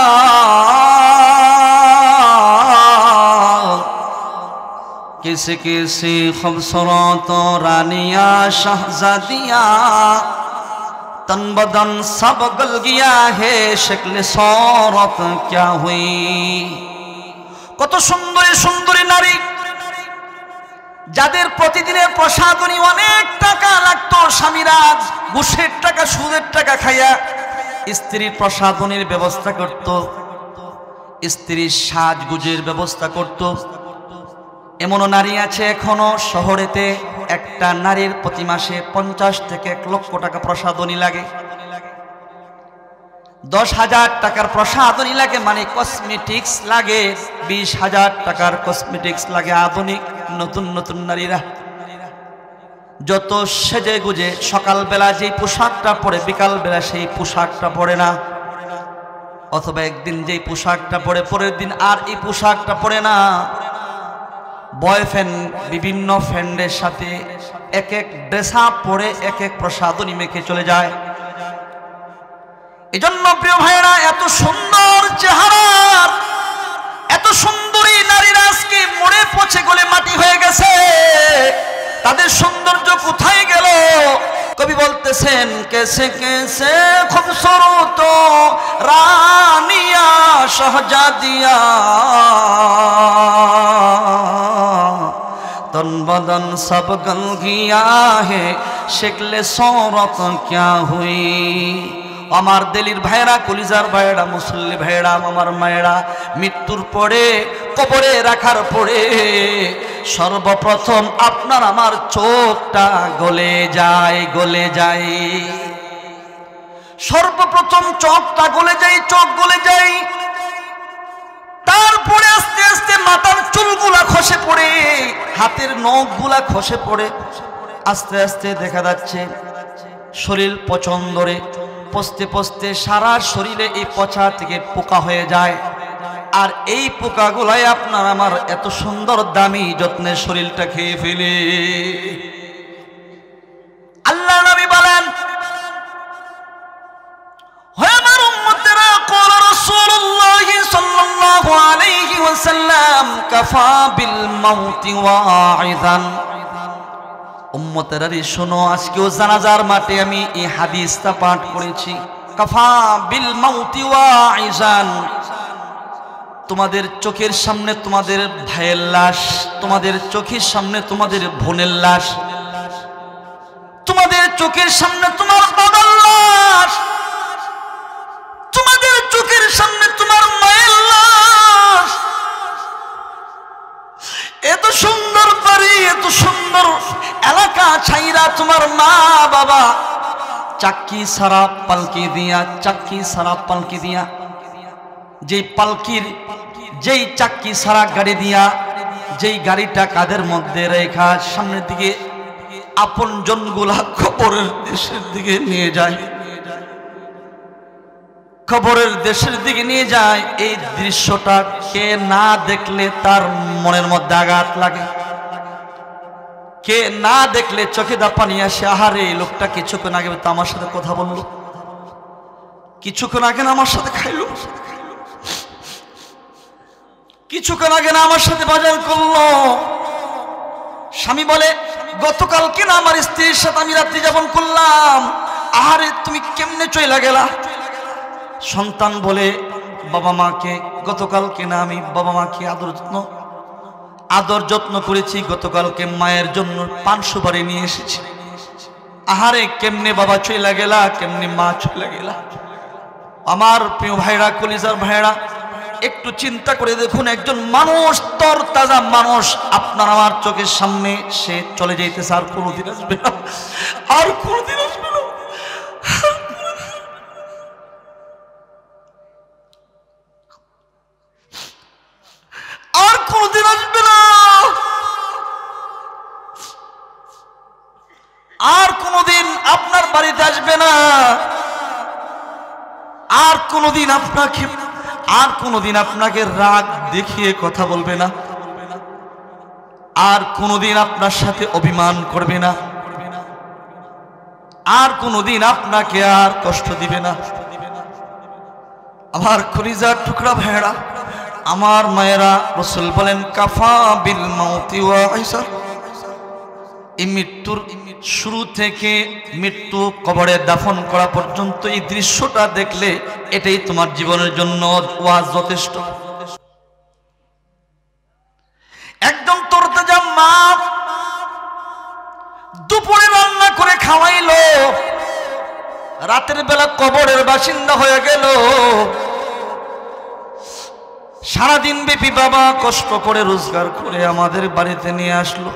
कैसे कैसे खूबसूरत रानिया शहजादिया तन बदन सब गल गया है शक्ल सूरत क्या हुई। কত সুন্দরী সুন্দরী নারী যাদের প্রতিদিনের প্রসাদনী অনেক টাকা লাগতো, স্বামীরা ঘুষের টাকা সুদের টাকা খাইয়া স্ত্রীর প্রসাদনীর ব্যবস্থা করত, স্ত্রীর সাজগুজের ব্যবস্থা করত। এমনও নারী আছে এখনো শহরেতে, একটা নারীর প্রতি মাসে 50 থেকে 1 লক্ষ টাকা প্রসাদনী লাগে। 10,000 টাকার প্রসাদনী লাগে, মানে কসমেটিক্স লাগে। 20,000 টাকার কসমেটিক্স লাগে। আধুনিক নতুন নতুন নারীরা যত সেজে গুজে সকালবেলা যেই পোশাকটা পরে বিকালবেলা সেই পোশাকটা পরে না, অথবা একদিন যেই পোশাকটা পরে পরের দিন আর এই পোশাকটা পরে না। বয়ফ্রেন্ড বিভিন্ন ফ্রেন্ডের সাথে এক এক ড্রেস আপ পরে এক এক প্রসাদনী মেখে চলে যায়। এজন্য প্রিয় ভাইরা, এত সুন্দর চেহারা, এত সুন্দরী নারীরা আজকে মরে পচে গলে মাটি হয়ে গেছে। তাদের সৌন্দর্য কোথায় গেল? কবি বলতেছেন কেসে কেসে খুবসুরত রানিয়া শাহজাদিয়া तन बदन सब गल गया है शक्ले सूरत क्या हुई। আমার দিলির ভাইরা, কলিজার ভাইরা, মুসল্লি ভাইরা, আমার মায়েরা, মৃত্যুর পরে কবরে রাখার পরে সর্বপ্রথম আপনার আমার চোখটা গলে যায়, গলে যায়। সর্বপ্রথম চোখটা গলে যায়, চোখ গলে যায়। তারপরে আস্তে আস্তে মাথার চুলগুলা খসে পড়ে, হাতের নখগুলা খসে পড়ে, আস্তে আস্তে দেখা যাচ্ছে শরীর পচন ধরে, পচতে পচতে সারা শরীরে এই পচা থেকে পোকা হয়ে যায়। আর এই পোকাগুলাই আপনার আমার এত সুন্দর দামি যত্নের শরীরটা খেয়ে ফেলে। আল্লাহ নবী বলেন, হে আমার উম্মতেরা, ক্বালা রাসূলুল্লাহ সাল্লাল্লাহু আলাইহি ওয়াসাল্লাম কাফা বিল মাউতি ওয়াইযান। উম্মতেরা রে শোনো, আজকেও জানাজার মাঠে আমি এই হাদিসটা পাঠ করেছি। কাফা বিল মাউতি ওয়াইযান, তোমাদের চোখের সামনে তোমাদের ভাইয়ের লাশ, তোমাদের চোখের সামনে তোমাদের বোনের লাশ, তোমাদের চোখের সামনে তোমার বাবার লাশ, তোমাদের চোখের সামনে তোমার মায়ের লাশ। এত সুন্দর বাড়ি, এত সুন্দর এলাকা ছাইরা তোমার মা বাবা চাক্কি সারা পালকি দিয়া, চাক্কি সারা পালকি দিয়া, যেই পালকির যেই চাক্কি সারা গাড়ি দিয়া, যেই গাড়িটা কাদের মধ্যে রেখা সামনের দিকে আপন জনগুলা খবরের দেশের দিকে নিয়ে যায়, খবরের দেশের দিকে নিয়ে যায়। এই দৃশ্যটা কে না দেখলে তার মনের মধ্যে আঘাত লাগে, কে না দেখলে চোখে দা পানি আসে। আহারে, এই লোকটা কিছুক্ষণ আগে তো আমার সাথে কথা বললো, কিছুক্ষণ আগে না আমার সাথে খাইলো, কিছুক্ষণ আগে না আমার সাথে বাজার করলো। স্বামী বলে, গতকালকে না আমার স্ত্রীর সাথে আমি রাত্রি যাপন করলাম। আহারে, তুমি কেমনে চইলা গেলা? সন্তান বলে, বাবা মাকে গতকালকে না আমি বাবা মাকে আদর যত্ন করেছি, গতকালকে মায়ের জন্য পান সুপারি নিয়ে এসেছি। আহারে, কেমনে বাবা চইলা গেলা, কেমনে মা চইলা গেলা। আমার প্রিয় ভাইরা, কলিজার ভাইরা, একটু চিন্তা করে দেখুন, একজন মানুষ, তর তাজা মানুষ আপনার আমার চোখের সামনে সে চলে যাইতেছে, আর কোনোদিন আসবে না, আর কোনোদিন আসবে না। আর কোনোদিন আসবে না, আর কোনোদিন আপনার বাড়িতে আসবে না, আর কোনোদিন আপনাকে রাগ দেখিয়ে কথা বলবে না। আর কোনোদিন আপনার সাথে অভিমান করবে না, আর কোনোদিন আপনাকে আর কষ্ট দিবে না। আমার কলিজার টুকরা ভাইরা, আমার মায়েরা, রাসূল বলেন কাফা বিল মাউতি ওয়াইসা, এই মৃত্যুর শুরু থেকে মৃত্যু কবরে দাফন করা পর্যন্ত এই দৃশ্যটা দেখলে এটাই তোমার জীবনের জন্য ওয়াজ যথেষ্ট। একদম তরতাজা মা দুপুরে রান্না করে খাওয়াইলো, রাতের বেলা কবরের বাসিন্দা হয়ে গেল। সারাদিন ব্যাপী বাবা কষ্ট করে রোজগার করে আমাদের বাড়িতে নিয়ে আসলো,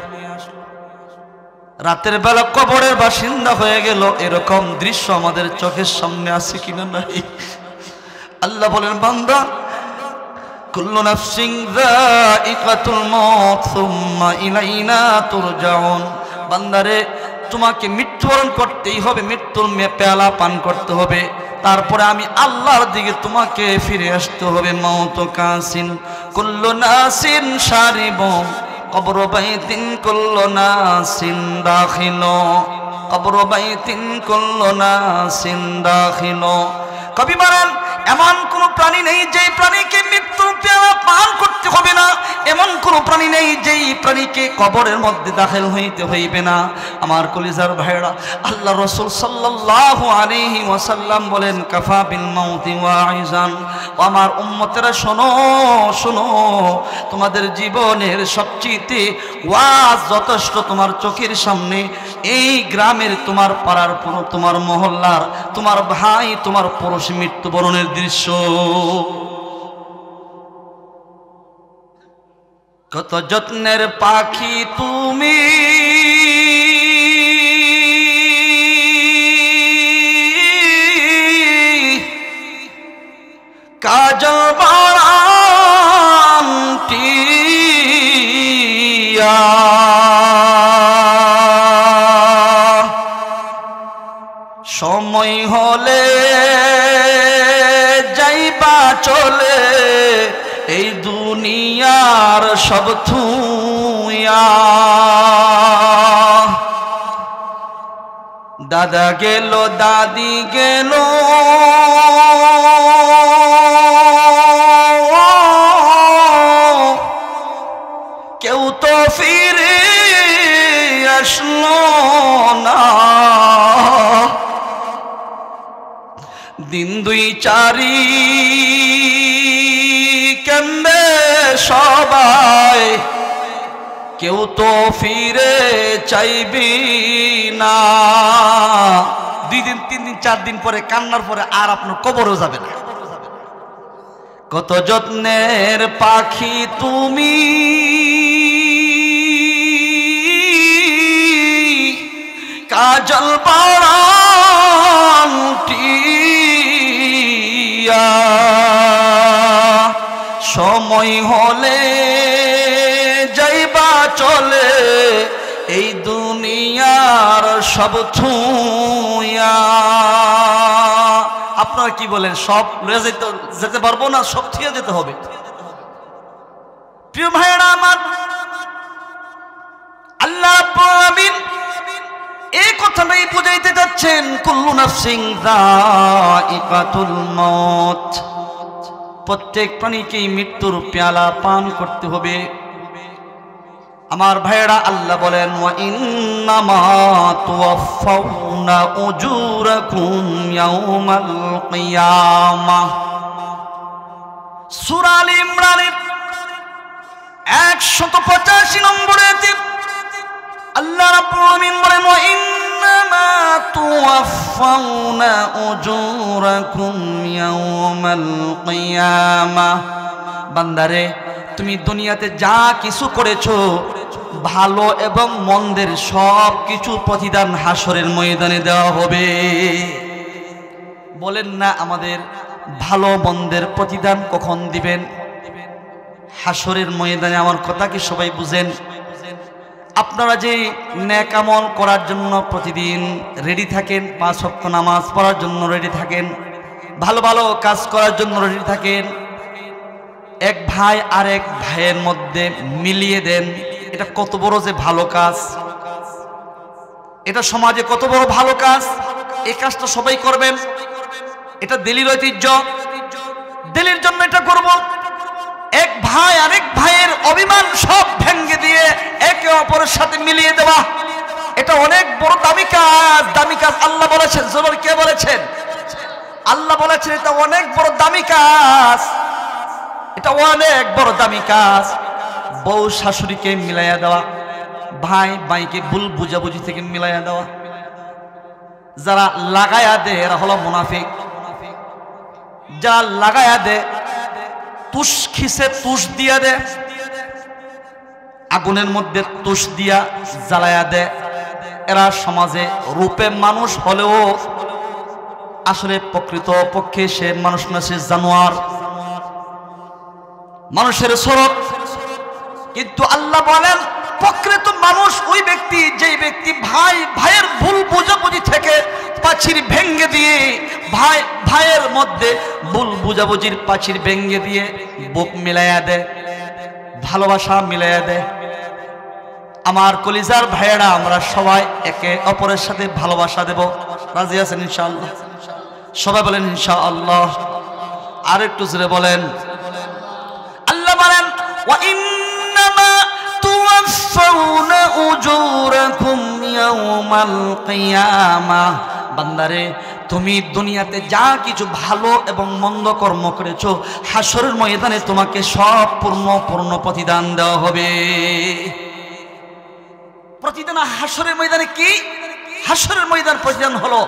রাতের বেলা কবরের বাসিন্দা হয়ে গেল। এরকম দৃশ্য আমাদের চোখের সামনে আছে কিনা নাই? আল্লাহ বলেন বান্দা, কুল্লু নাফসিন যায়িকাতুল মাউত সুম্মা ইলাইনা তুরজাউন। বান্দারে, তোমাকে মৃত্যুবরণ করতেই হবে, মৃত্যুর পেয়ালা পান করতে হবে, তারপরে আমি আল্লাহর দিকে তোমাকে ফিরে আসতে হবে। মাউত কাসিন কুল্লু নাসিন শারিবু কবর বাইতিন কুল্লু নাসিন দাখিলু, কবর বাইতিন কুল্লু নাসিন দাখিলু। কবি বলেন এমন কোন প্রাণী নেই যেই প্রাণীকে মৃত্যুর পেয়ালা পান করতে হবে না, এমন কোন প্রাণী নেই যেই প্রাণীকে কবরের মধ্যে দাখিল হইতে হইবে না। আমার কলিজার ভাইরা, আল্লাহ রাসূল সাল্লাল্লাহু আলাইহি ওয়াসাল্লাম বলেন কাফা বিল মাউতি ওয়াইজান। আমার উম্মতেরা শোনো শোনো, তোমাদের জীবনের সবচেয়ে ওয়াজ যথেষ্ট তোমার চোখের সামনে এই গ্রামের, তোমার পাড়ার, তোমার মহল্লার, তোমার ভাই, তোমার পড়োশী মৃত্যুবরণের দৃশ্য। কত যত্নের পাখি তুমি, কাজল বারান টিয়া, সময় হলে যাইবা চলে এই দুনিয়ার সব থুইয়া। দাদা গেল, দাদি গেল, কেউ তো ফিরে আসলো না। দিন দুই চারি কেমনে সবাই, কেউ তো ফিরে চাইবি না। 2 দিন 3 দিন 4 দিন পরে কান্নার পরে আর আপনার কবরও যাবে না। কত যত্নের পাখি তুমি, কাজল বারান টিয়া, সময় হলে যাইবা চলে এই দুনিয়ার সব থুইয়া। আপনারা কি বলেন, সব লয়ে যেতে পারবো না? সব থুয়ে যেতে হবে। প্রিয় ভাইরা আমার, আল্লাহ রাব্বুল আলামিন এই কথাটাই বুঝাইতে যাচ্ছেন, কুল্লু নাফসিন যায়িকাতুল মাউত, প্রত্যেক প্রাণীকেই মৃত্যুর পেয়ালা পান করতে হবে। আমার ভাইরা, আল্লাহ বলেন ওয়া ইন্নামা তুওয়াফাউনা উজুরাকুম ইয়াউমাল কিয়ামাহ। সূরা আল ইমরানের 185 নম্বর আয়াতে আল্লাহ রাব্বুল আলামিন বলেন ওয়া ইন্নামা তুওয়াফাউনা উজুরাকুম ইয়াউমাল কিয়ামাহ। বান্দারে, তুমি দুনিয়াতে যা কিছু করেছো, ভালো এবং মন্দের সব কিছু প্রতিদান হাসরের ময়দানে দেওয়া হবে। বলেন না, আমাদের ভালো মন্দের প্রতিদান কখন দিবেন? হাসরের ময়দানে। আমার কথা কি সবাই বুঝেন? আপনারা যে নেক আমল করার জন্য প্রতিদিন রেডি থাকেন, 5 ওয়াক্ত নামাজ পড়ার জন্য রেডি থাকেন, ভালো ভালো কাজ করার জন্য রেডি থাকেন, এক ভাই আর এক ভাইয়ের মধ্যে মিলিয়ে দেন, এটা কত বড় যে ভালো কাজ, এটা সমাজে কত বড় ভালো কাজ। এই কাজটা সবাই করবেন, এটা দিলীর ঐতিহ্য, দিলীর জন্য এটা করব। এক ভাই আরেক ভাইয়ের অভিমান সব ভেঙে দিয়ে একে অপরের সাথে মিলিয়ে দেওয়া, এটা অনেক বড় দামি কাজ। দামি কাজ আল্লাহ বলেছেন, জোর কে বলেছেন? আল্লাহ বলেছেন এটা অনেক বড় দামি কাজ, এটা অনেক বড় দামি কাজ। বউ শাশুড়িকে মিলাইয়া দেওয়া, ভাই ভাইকে ভুল বুঝাবুঝি থেকে মিলাইয়া দেওয়া। যারা লাগায়া দেয় এরা হলো মুনাফিক। যারা লাগায়া দেয়, তুষ খিসে তুষ দিয়া দেয়, আগুনের মধ্যে তুষ দিয়া জ্বালায়া দেয়, এরা সমাজে রূপে মানুষ হলেও আসলে প্রকৃত পক্ষে সে মানুষ না, সে জানোয়ার, মানুষের স্বরূপ। কিন্তু আল্লাহ বলেন প্রকৃত মানুষ ওই ব্যক্তি, যেই ব্যক্তি ভাই ভাইয়ের ভুল বুঝাবুঝি থেকে পাঁচির ভেঙ্গে দিয়ে, ভাই ভাইয়ের মধ্যে ভুল বুঝাবুঝির পাঁচির ভেঙ্গে দিয়ে বুক মিলাইয়া দেয়, ভালোবাসা মিলাইয়া দেয়। আমার কলিজার ভাইয়েরা, আমরা সবাই একে অপরের সাথে ভালোবাসা দেব, রাজি আছেন ইনশাআল্লাহ? সবাই বলেন ইনশাআল্লাহ। আর একটু জোরে বলেন। আল্লাহ বলেন ওয়া ইন্নামা তুওয়াফাউনা উজুরাকুম ইয়াওমাল কিয়ামাহ। বান্দারে, তুমি দুনিয়াতে যা কিছু ভালো এবং মন্দ কর্ম করেছো, হাসরের ময়দানে তোমাকে সব পূর্ণ প্রতিদান দেওয়া হবে। প্রতিদান হাসরের ময়দানে কি? হাসরের ময়দান প্রতিদান হলো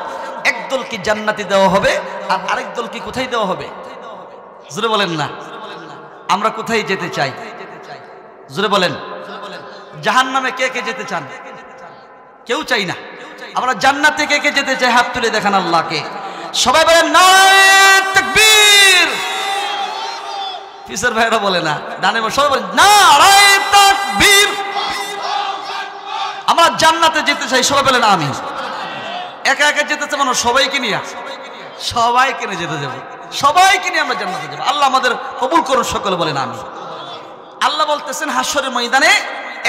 একদলকে জান্নাতে দেওয়া হবে, আর আরেক দলকে কোথায় দেওয়া হবে? জোরে বলেন না। আমরা কোথায় যেতে চাই? জোরে বলেন। জাহান্নামে কে কে যেতে চান? কেউ চাই না। আমরা জান্নাতে কে কে যেতে চাই? হাত তুলে দেখান আল্লাহকে। সবাই বলেন নারায়ে তাকবীর। পিসের ভাইরা বলে না, ডানে সবাই বলেন নারায়ে তাকবীর। আমরা জান্নাতে যেতে চাই, সবাই বলেন আমিন। একা একা যেতে চাই মানে সবাইকে নিয়ে, সবাইকে নিয়ে যেতে যাবো, সবাইকে নিয়ে আমরা জান্নাতে যাবো। আল্লাহ আমাদের কবুল করুন, সকলে বলেন আমিন। আল্লাহ বলতেছেন হাসরের ময়দানে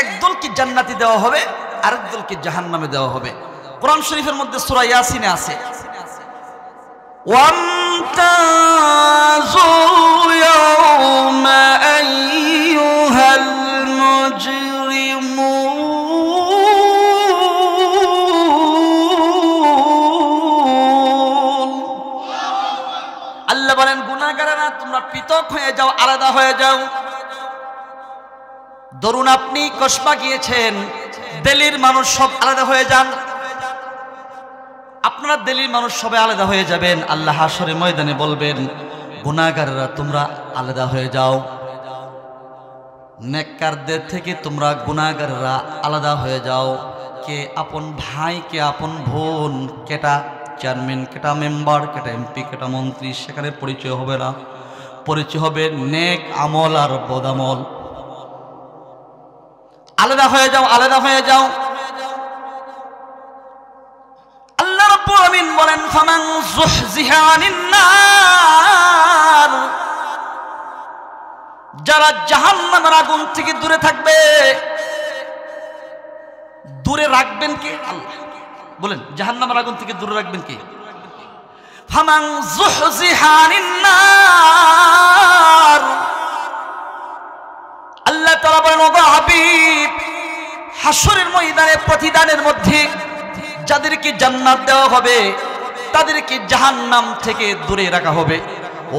একদলকে জান্নাতি দেওয়া হবে, আরেক দলকে জাহান্নামে দেওয়া হবে। কোরআন শরীফের মধ্যে সূরা ইয়াসিনে আছে, ওয়ামতাযু ইয়াওমা আইয়ুহাল মুজরিমুন। আল্লাহ বলেন গুনাহগারেরা তোমরা পৃথক হয়ে যাও, আলাদা হয়ে যাও। ধরুন আপনি কসবা গিয়েছেন, দিল্লির মানুষ সব আলাদা হয়ে যান, আপনারা দিল্লির মানুষ সবাই আলাদা হয়ে যাবেন। আল্লাহ হাসরের ময়দানে বলবেন গুনাহগারেরা তোমরা আলাদা হয়ে যাও। নেককারদের থেকে তোমরা গুনাহগারেরা আলাদা হয়ে যাও। কে আপন ভাই, কে আপন বোন, কেটা চেয়ারম্যান, কেটা মেম্বার, কেটা এমপি, কেটা মন্ত্রী, সেখানে পরিচয় হবে না। পরিচয় হবে নেক আমল আর বদামল। আলাদা হয়ে যাও, আলাদা হয়ে যাও। আল্লাহ রাব্বুল আমিন বলেন ফামান যুহজিহা আনিন নার, যারা জাহান্নামের আগুন থেকে দূরে থাকবে। দূরে রাখবেন কে? আল্লাহ বলেন জাহান্নামের আগুন থেকে দূরে রাখবেন কে? ফামান যুহজিহা আনিন নার। আল্লাহ তাআলা বলেন ওগো হাবিব, হাসরের ময়দানে প্রতিদানের মধ্যে যাদেরকে জান্নাত দেওয়া হবে তাদেরকে জাহান্নাম থেকে দূরে রাখা হবে।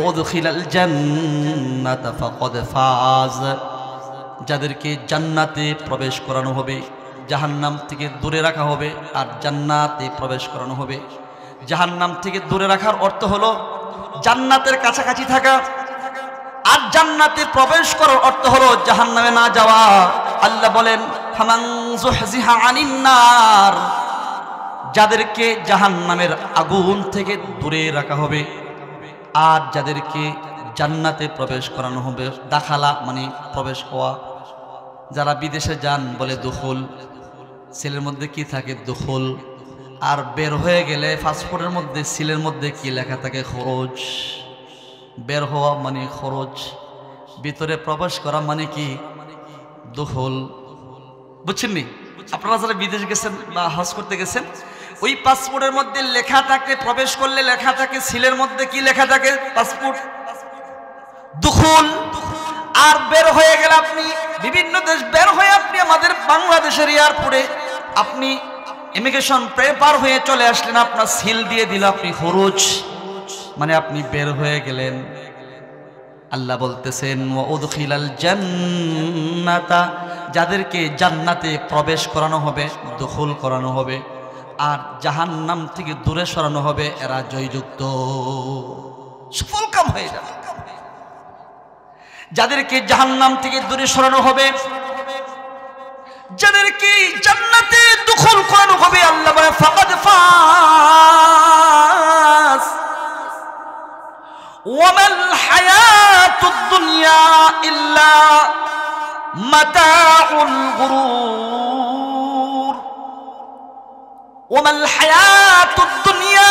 ওদখিলাল জান্নাতা ফাকাদ ফাজ, যাদেরকে জান্নাতে প্রবেশ করানো হবে। জাহান্নাম থেকে দূরে রাখা হবে আর জান্নাতে প্রবেশ করানো হবে। জাহান্নাম থেকে দূরে রাখার অর্থ হলো জান্নাতের কাছাকাছি থাকা, আর জান্নাতে প্রবেশ করার অর্থ হলো জাহান্নামে না যাওয়া। আল্লাহ বলেন ফামান যুহজিহা আনিন নার, যাদেরকে জাহান্নামের আগুন থেকে দূরে রাখা হবে আর যাদেরকে জান্নাতে প্রবেশ করানো হবে। দাখালা মানে প্রবেশ হওয়া। যারা বিদেশে যান বলে দুখুল, সিলের মধ্যে কি থাকে? দুখুল। আর বের হয়ে গেলে পাসপোর্টের মধ্যে সিলের মধ্যে কি লেখা থাকে? খরচ। বের হওয়া মানে খরচ, ভিতরে প্রবেশ করা মানে কি? দুখুল। বুঝছেন নি? আপনারা যারা বিদেশ গেছেন বা হজ করতে গেছেন, ওই পাসপোর্টের মধ্যে লেখা থাকে, প্রবেশ করলে লেখা থাকে, সিলের মধ্যে কি লেখা থাকে? পাসপোর্ট দুখুল। আর বের হয়ে গেলে আপনি বিভিন্ন দেশ বের হয়ে আপনি আমাদের বাংলাদেশের এয়ারপোর্টে আপনি ইমিগ্রেশন পেপার হয়ে চলে আসলেন, আপনার সিল দিয়ে দিল, আপনি খুরুজ, মানে আপনি বের হয়ে গেলেন। আল্লাহ বলতেছেন ওয়া উদখিলাল জান্নাতা, যাদেরকে জান্নাতে প্রবেশ করানো হবে, দুখুল করানো হবে, আর জাহান্নাম থেকে দূরে সরানো হবে, এরা জয়যুক্ত, সফল কাম হয়ে যাবে। যাদেরকে জাহান্নাম থেকে দূরে সরানো হবে, যাদেরকে জান্নাতে দুখুল করানো হবে, আল্লাহ বলে ফাকাদ ফাস ওয়ামাল হায়াতুদ দুনিয়া ইল্লা মাতাউল গুরুর, ওয়ামাল হায়াতুদ দুনিয়া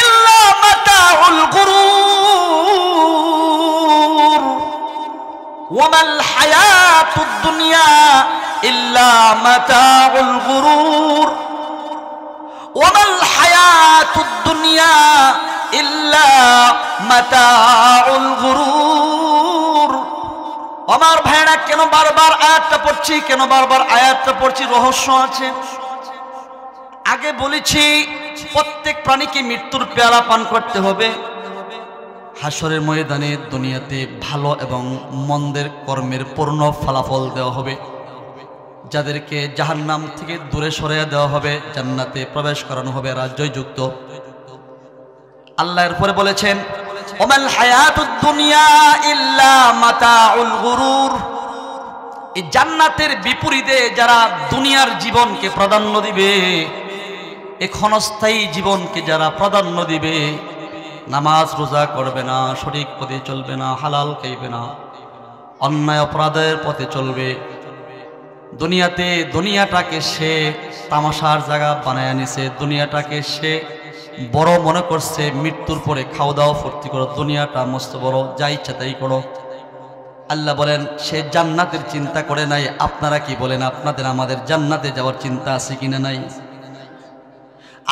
ইল্লা মাতাউল গুরুর, ওয়ামাল হায়াতুদ দুনিয়া ইল্লা মাতাউল গুরুর, ওয়ামাল হায়াতুদ দুনিয়া ইল্লা মাতাউল গুরুর। আমার ভাইরা কেন বারবার আয়াতটা পড়ছি, কেন বারবার আয়াতটা পড়ছি? রহস্য আছে। আগে বলেছি প্রত্যেক প্রাণীকে মৃত্যুর পেয়ালা পান করতে হবে। হাসরের ময়দানে দুনিয়াতে ভালো এবং মন্দের কর্মের পূর্ণ ফলাফল দেওয়া হবে। যাদেরকে জাহান্নাম থেকে দূরে সরিয়ে দেওয়া হবে, জান্নাতে প্রবেশ করানো হবে, রাজ্যযুক্ত। আল্লাহ এরপরে বলেছেন ওমাল হায়াতুদ দুনিয়া ইল্লা মাতাউল গুরুর। এই জান্নাতের বিপরীতে যারা দুনিয়ার জীবনকে প্রাধান্য দিবে, এই ক্ষণস্থায়ী জীবনকে যারা প্রাধান্য দিবে, নামাজ রোজা করবে না, সঠিক পথে চলবে না, হালাল খাইবে না, অন্যায় অপরাধের পথে চলবে, দুনিয়াতে দুনিয়াটাকে সে তামাশার জায়গা বানায় নিছে, দুনিয়াটাকে সে বড় মনে করছে, মৃত্যুর পরে খাওয়া দাওয়া ফুর্তি করো, দুনিয়াটা মস্ত বড়, যা ইচ্ছা তাই করো। আল্লাহ বলেন সে জান্নাতের চিন্তা করে নাই। আপনারা কি বলেন, আপনাদের আমাদের জান্নাতে যাওয়ার চিন্তা আছে কিনা নাই?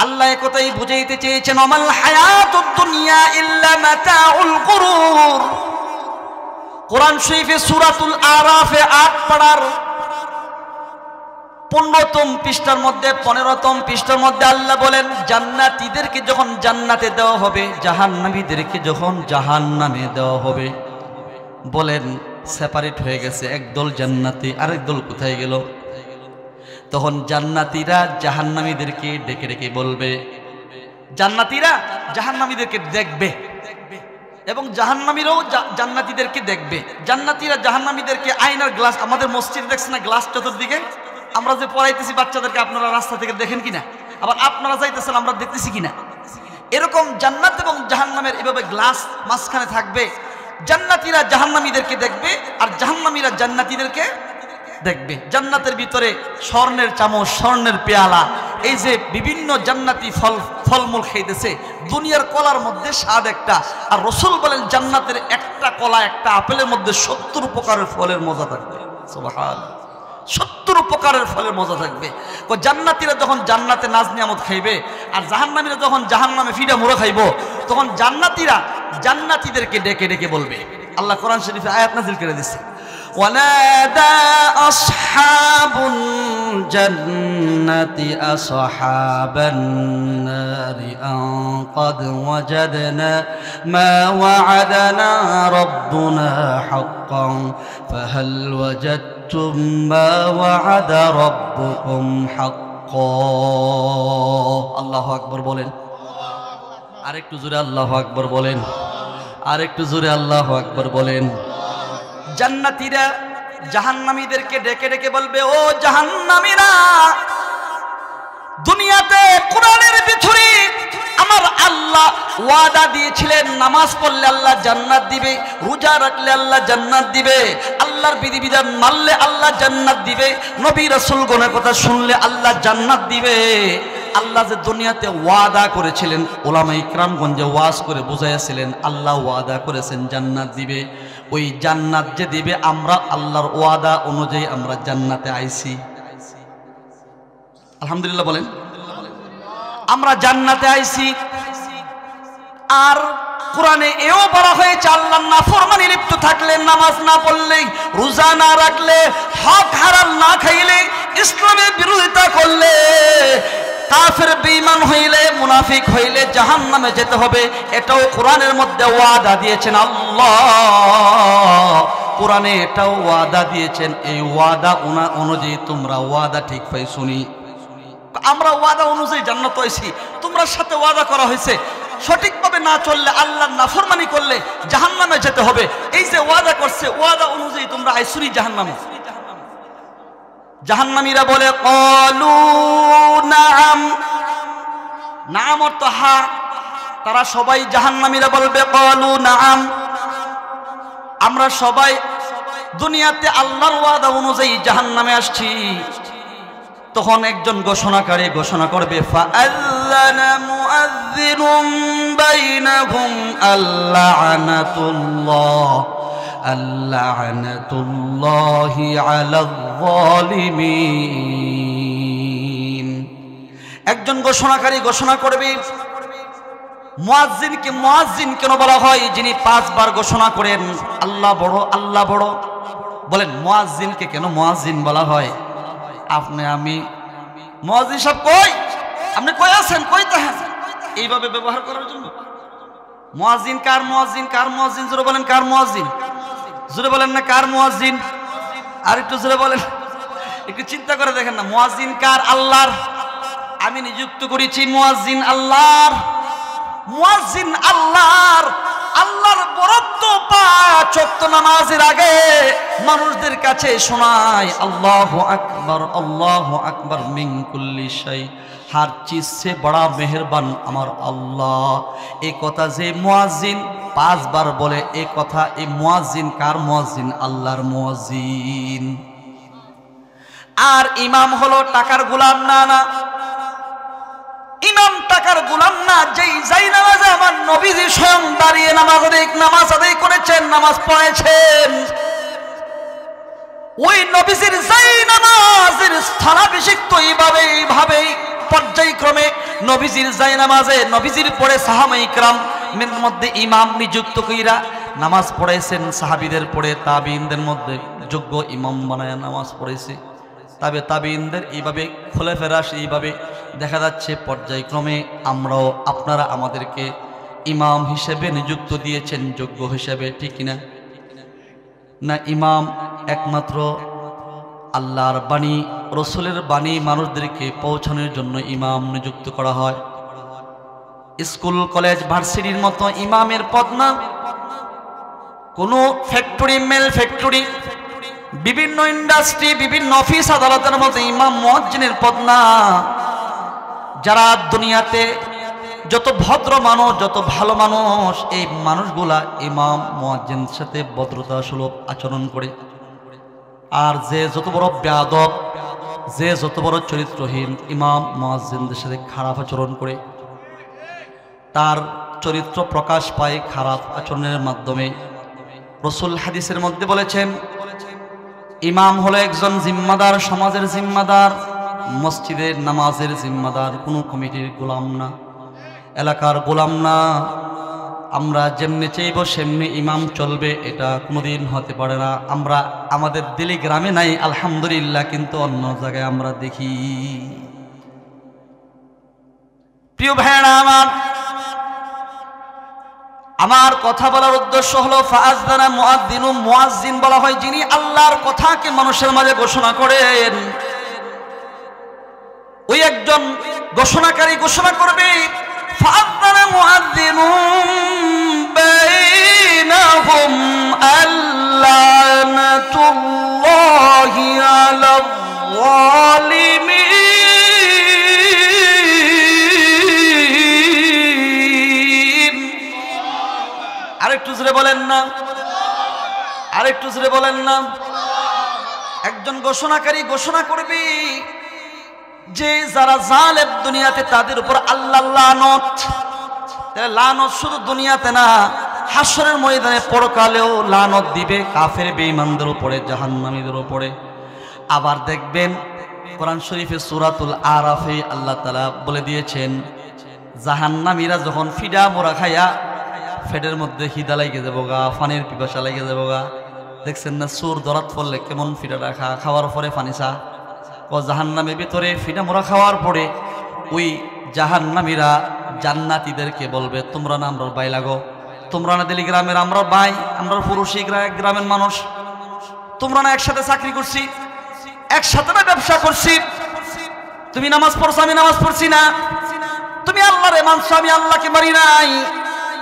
আল্লাহ একথাই বুঝাইতে চেয়েছেন ওমাল হায়াতুদ দুনিয়া ইল্লা মাতাউল গুরুর। কোরআন শরীফে সূরাতুল আরাফে ৮ পারার 15তম পৃষ্ঠার মধ্যে 15তম পৃষ্ঠার মধ্যে আল্লাহ বলেন জান্নাতীদেরকে যখন জান্নাতে দেওয়া হবে, জাহান্নামীদেরকে যখন জাহান্নামে দেওয়া হবে, বলেন সেপারেট হয়ে গেছে, একদল জান্নাতি আরেক দল কোথায় গেল? তখন জান্নাতীরা জাহান্নামীদেরকে ডেকে ডেকে বলবে, জান্নাতীরা জাহান্নামীদেরকে দেখবে এবং জাহান্নামীরাও জান্নাতীদেরকে দেখবে। জান্নাতীরা জাহান্নামীদেরকে আয়নার গ্লাস, আমাদের মসজিদ দেখছেন না গ্লাস চতুর্দিকে, আমরা যে পড়াইতেছি বাচ্চাদেরকে, আপনারা রাস্তা থেকে দেখেন কিনা, আবার আপনারা যাইতেছেন আমরা দেখতেছি কিনা, এরকম জান্নাত এবং জাহান্নামের এভাবে গ্লাস মাঝখানে থাকবে। জান্নাতীরা জাহান্নামীদেরকে দেখবে আর জাহান্নামীরা জান্নাতীদেরকে দেখবে। জান্নাতের ভিতরে স্বর্ণের চামচ, স্বর্ণের পেয়ালা, এই যে বিভিন্ন জান্নাতি ফলমূল খাইতেছে, দুনিয়ার কলার মধ্যে স্বাদ একটা, আর রাসূল বলেন জান্নাতের একটা কলা, একটা আপেলের মধ্যে 70 প্রকারের ফলের মজা থাকবে। সুবহানাল্লাহ, 70 প্রকারের ফলের মজা থাকবে। জান্নাতীরা যখন জান্নাতে নাজ নিয়ামত খাইবে আর জাহান্নামীরা যখন জাহান্নামে ফিডা মুড়া খাইব, তখন জান্নাতীরা জান্নাতীদেরকে ডেকে ডেকে বলবে। আল্লাহ কোরআন শরীফে আয়াত নাযিল করে দিয়েছে ওয়ানাদা আসহাবুল জান্নাতি আসহাবান নারি আন ক্বাদ ওয়াজাদনা মা ওয়া'আদানা রাব্বুনা হাক্কান ফাহাল ওয়াজাদতুম মা ওয়া'আদা রাব্বুকুম হাক্কান। আল্লাহু আকবার বলেন, আরেকটু জোরে আল্লাহু আকবার বলেন, আরেকটু জোরে আল্লাহু আকবার বলেন। জান্নাতীরা জাহান্নামীদেরকে ডেকে ডেকে বলবে, ও জাহান্নামীরা, দুনিয়াতে কোরআনের ভিতরে আমার আল্লাহ ওয়াদা দিয়েছিলেন নামাজ পড়লে আল্লাহ জান্নাত দিবে, রোজা রাখলে আল্লাহ জান্নাত দিবে, আল্লাহর বিধিবিধান মানলে আল্লাহ জান্নাত দিবে, নবী রাসূলগণের কথা শুনলে আল্লাহ জান্নাত দিবে। আল্লাহ যে দুনিয়াতে ওয়াদা করেছিলেন, উলামা ইকরামগঞ্জে ওয়াজ করে বুঝাইয়াছিলেন আল্লাহ ওয়াদা করেছেন জান্নাত দিবে। ওই জান্নাত যে দিবে, আমরা আল্লাহর ওয়াদা অনুযায়ী আমরা জান্নাতে আইছি। আলহামদুলিল্লাহ বলেন। আমরা জান্নাতে আইছি, আর কোরআনে এও বলা হয়েছে আল্লাহর নাফরমানি লিপ্ত থাকলে, নামাজ না পড়লে, রোজা না রাখলে, হক হারাম না খাইলে, ইসলামের বিরোধিতা করলে, কাফের বেঈমান হইলে, মুনাফিক হইলে জাহান্নামে যেতে হবে। এটাও কোরআনের মধ্যে ওয়াদা দিয়েছেন আল্লাহ। কোরআনে এটাও ওয়াদা দিয়েছেন। এই ওয়াদা অনুযায়ী তোমরা ওয়াদা ঠিক পাই শুনি। আমরা ওয়াদা অনুযায়ী জান্নাত হইছি, তোমরা সাথে ওয়াদা করা হয়েছে। সঠিকভাবে না চললে, আল্লাহর নাফরমানি করলে জাহান্নামে যেতে হবে। এই যে ওয়াদা করছে, ওয়াদা অনুযায়ী তোমরা আইসুরি জাহান্নামে। জাহান্নামীরা বলে ক্বালু নাআম, নাআম অর্থ হ্যাঁ। তারা সবাই জাহান্নামীরা বলবে ক্বালু নাআম, আমরা সবাই দুনিয়াতে আল্লাহর ওয়াদা অনুযায়ী জাহান্নামে আসছি। তখন একজন ঘোষণাকারী ঘোষণা করবে, ফাআযানা মুআযযিনুম বাইনাহুম আল্লা'নাতুল্লাহি আলাল যালিমিন। একজন ঘোষণাকারী ঘোষণা করবে। মুয়াজ্জিনকে মুয়াজ্জিন কেন বলা হয়? যিনি 5 বার ঘোষণা করেন আল্লাহ বড়, আল্লাহ বড়। বলেন মুয়াজ্জিনকে কেন মুয়াজ্জিন বলা হয়? আপনি আমি মুয়াজ্জিন সাহেব কই, আপনি কই আছেন, কই তাহেন, এইভাবে ব্যবহার করার জন্য। মুয়াজ্জিন কার মুয়াজ্জিন? কার মুয়াজ্জিন? জোরে বলেন কার মুয়াজ্জিন? জোরে বলেন না কার মুয়াজ্জিন? আর একটু জোরে বলেন, একটু চিন্তা করে দেখেন না। মুয়াজ্জিন কার? আল্লাহর। আমি নিযুক্ত করেছি মুয়াজ্জিন আল্লাহর। মুয়াজ্জিন আল্লাহর। আল্লাহর বরাদ্দ 5 ওয়াক্ত নামাজের আগে মানুষদের কাছে শোনায় আল্লাহু আকবার, আল্লাহু আকবার মিন কুল্লি শাই, हर चीज से बड़ा मेहरबान আমার আল্লাহ। এই কথা যে মুয়াজ্জিন 5 বার বলে, এই কথা এই মুয়াজ্জিন কার মুয়াজ্জিন? আল্লাহর মুয়াজ্জিন। আর ইমাম হলো টাকার গোলাম না, না ইমাম টাকার গোলাম না। যেই নামাজে আমার নবীজি স্বয়ং দাঁড়িয়ে নামাজ আদায় করেছেন, নামাজ পড়েছেন, ওই নবীজির নামাজের স্থানাভিষিক্ত এইভাবে পর্যায়ক্রমে নবীজির নামাজে নবীজির পরে সাহাবায়ে কিরামের মধ্যে ইমাম নিযুক্ত কইরা নামাজ পড়াইছেন। সাহাবীদের পরে তাবিঈনদের মধ্যে যোগ্য ইমাম বানায় নামাজ পড়াইছে। তবে তাবিঈনদের এইভাবে খুলে ফেরাস, এইভাবে দেখা যাচ্ছে পর্যায়ক্রমে আমরাও, আপনারা আমাদেরকে ইমাম হিসেবে নিযুক্ত দিয়েছেন, যোগ্য হিসেবে, ঠিক কিনা? না ইমাম একমাত্র আল্লাহর বাণী, রসুলের বাণী মানুষদেরকে পৌঁছানোর জন্য ইমাম নিযুক্ত করা হয়। স্কুল কলেজ ভার্সিটির মতো ইমামের পদ না, কোনো ফ্যাক্টরি, মেল ফ্যাক্টরি, বিভিন্ন ইন্ডাস্ট্রি, বিভিন্ন অফিস আদালতের মতো ইমাম মুয়াজ্জিনের পদ না। যারা দুনিয়াতে যত ভদ্র মানুষ, যত ভালো মানুষ, এই মানুষগুলা ইমাম মুয়াজ্জিনের সাথে ভদ্রতা সুলভ আচরণ করে। আর যে যত বড় বেয়াদব, যে যত বড় চরিত্রহীন, ইমাম মুয়াজ্জিনদের সাথে খারাপ আচরণ করে, তার চরিত্র প্রকাশ পায় খারাপ আচরণের মাধ্যমে। রাসূল হাদিসের মধ্যে বলেছেন, ইমাম হলো একজন জিম্মাদার, সমাজের জিম্মাদার, মসজিদের নামাজের জিম্মাদার, কোনো কমিটির গোলাম না, এলাকার গোলাম না। আমরা যেমনি চাইব সেমনি ইমাম চলবে, এটা কোনোদিন হতে পারে না। আমরা আমাদের দিলি গ্রামে নাই আলহামদুলিল্লাহ, কিন্তু অন্য জায়গায় আমরা দেখি। প্রিয় ভাইরা আমার কথা বলার উদ্দেশ্য হলো, ফাআযানা মুআযযিনু, মুয়াজ্জিন বলা হয় যিনি আল্লাহর কথাকে মানুষের মাঝে ঘোষণা করেন। ওই একজন ঘোষণাকারী ঘোষণা করবে, ফাআযানা মুআযযিনু বাইনাহুম আল্লা'নাতুল্লাহি আলাল যালিমিন। আরেকটু জোরে বলেন না, আরেকটু জোরে বলেন না। একজন ঘোষণাকারী ঘোষণা করবে যে যারা জালেম দুনিয়াতে, তাদের উপর আল্লাহর লানত। লানত শুধু দুনিয়াতে না, হাসরের ময়দানে পরকালেও লানত দিবে কাফের বেঈমানদের উপরে, জাহান্নামীদের উপরে। আবার দেখবেন কোরআন শরীফে সূরাতুল আরাফে আল্লাহ তাআলা বলে দিয়েছেন, জাহান্নামীরা যখন ফিডা মোরা খাইয়া ফেডের মধ্যে খিদা লাগে যাবো গা, পানির পিপাসা লাগে যাবো গা। দেখছেন না সুর দরাত পড়লে কেমন ফিডা রাখা, খাওয়ার পরে পানি চা। ও জাহান্নামের ভিতরে ফিডা মোরা খাওয়ার পরে ওই জাহান্নামীরা জান্নাতীদেরকে বলবে, তোমরা না আমরা বাই লাগো, তোমরা না দিলি গ্রামের আমরা বাই, আমরা পুরুষই গ্রামের মানুষ, তোমরা না একসাথে চাকরি করছি, একসাথে না ব্যবসা করছি, তুমি নামাজ পড়ছো আমি নামাজ পড়ছি না, তুমি আল্লাহরে মানছো আমি আল্লাহকে মানি নাই,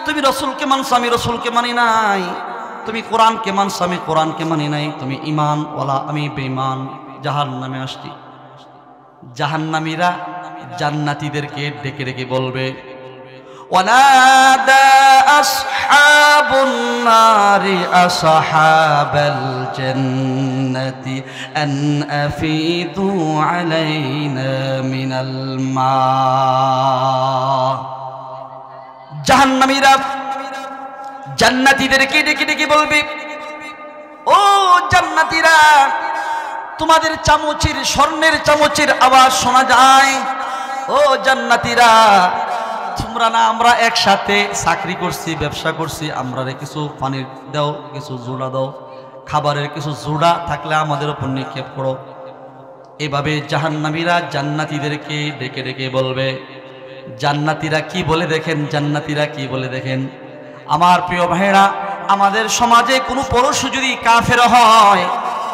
তুমি রসুলকে মানছো আমি রসুলকে মানি নাই, তুমি কোরআনকে মানছো আমি কোরআনকে মানি নাই, তুমি ঈমান ওয়ালা আমি বেঈমান, জাহান্নামে আসছি। জাহান্নামীরা জান্নাতীদেরকে ডেকে ডেকে বলবে, ওয়ানাদা আসহাবুন নারি আসহাবাল জান্নাতি আন আফিদু আলাইনা মিনাল মা। জাহান্নামীরা জান্নাতীদেরকে ডেকে ডেকে বলবে, ও জান্নাতীরা, তোমাদের চামচের স্বর্ণের চামচের আওয়াজ শোনা যায়। ও জান্নাতীরা, তোমরা না আমরা একসাথে চাকরি করছি ব্যবসা করছি, আমরা কিছু পানির দাও, কিছু জোড়া দাও, খাবারের কিছু জোড়া থাকলে আমাদের উপর নিক্ষেপ করো। এভাবে জাহান্নামীরা জান্নাতীদেরকে ডেকে ডেকে বলবে। জান্নাতীরা কি বলে দেখেন, জান্নাতীরা কি বলে দেখেন। আমার প্রিয় ভাইরা, আমাদের সমাজে কোনো পুরুষ যদি কাফের হয়,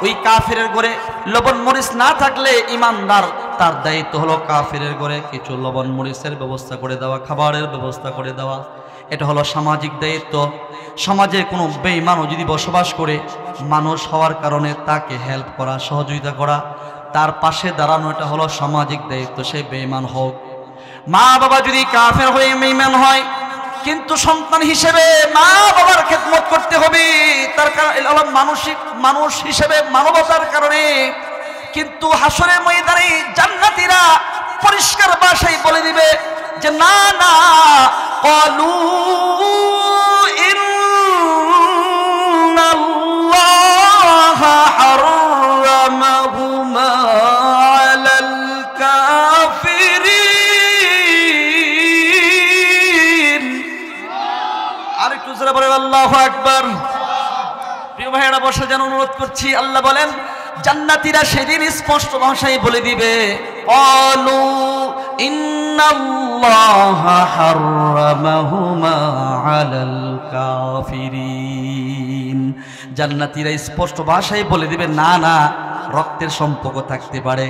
ওই কাফেরের ঘরে লবণ মরিচ না থাকলে ইমানদার তার দায়িত্ব হলো কাফেরের ঘরে কিছু লবণ মরিচের ব্যবস্থা করে দেওয়া, খাবারের ব্যবস্থা করে দেওয়া। এটা হলো সামাজিক দায়িত্ব। সমাজে কোনো বেঈমানও যদি বসবাস করে, মানুষ হওয়ার কারণে তাকে হেল্প করা, সহযোগিতা করা, তার পাশে দাঁড়ানো, এটা হলো সামাজিক দায়িত্ব, সে বেঈমান হোক। মা বাবা যদি কাফের হয়ে বেঈমান হয়, কিন্তু সন্তান হিসেবে মা বাবার খেদমত করতে হবে, তার কারণ মানুষ হিসেবে মানবতার কারণে। কিন্তু হাসরের ময়দানে জান্নাতীরা পরিষ্কার ভাষায় বলে দিবে যে না না, ক্বালু ইন্নাল্লাহা হারামাহুমা আলাল কাফিরিন। আরেকটু জোরে বলেন আল্লাহু আকবার। প্রিয় ভাইয়েরা, বসে যেন অনুরোধ করছি। আল্লাহ বলেন, জান্নাতীরা সেদিন স্পষ্ট ভাষায় বলে দিবে, ক্বালু ইন্নাল্লাহা হারামাহুমা আলাল কাফিরিন। জান্নাতীরা স্পষ্ট ভাষায় বলে দিবে, না না, রক্তের সম্পর্ক থাকতে পারে,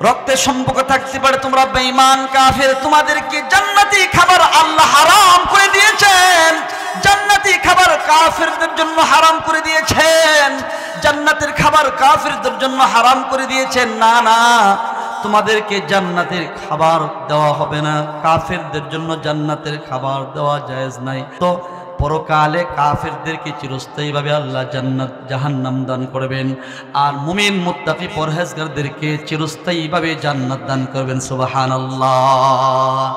রক্তের সম্পর্ক থাকতে পারে, তোমরা বেঈমান কাফের, তোমাদেরকে জান্নাতি খাবার আল্লাহ হারাম করে দিয়েছেন, জান্নাতি খাবার কাফেরদের জন্য হারাম করে দিয়েছেন, জান্নাতের খাবার কাফেরদের জন্য হারাম করে দিয়েছেন। না না, তোমাদেরকে জান্নাতের খাবার দেওয়া হবে না, কাফেরদের জন্য জান্নাতের খাবার দেওয়া জায়েজ নাই। তো পরকালে কাফেরদেরকে চিরস্থায়ীভাবে আল্লাহ জান্নাত জাহান্নাম দান করবেন, আর মুমিন মুত্তাকি পরহেজগারদেরকে চিরস্থায়ীভাবে জান্নাত দান করবেন। সুবহানাল্লাহ।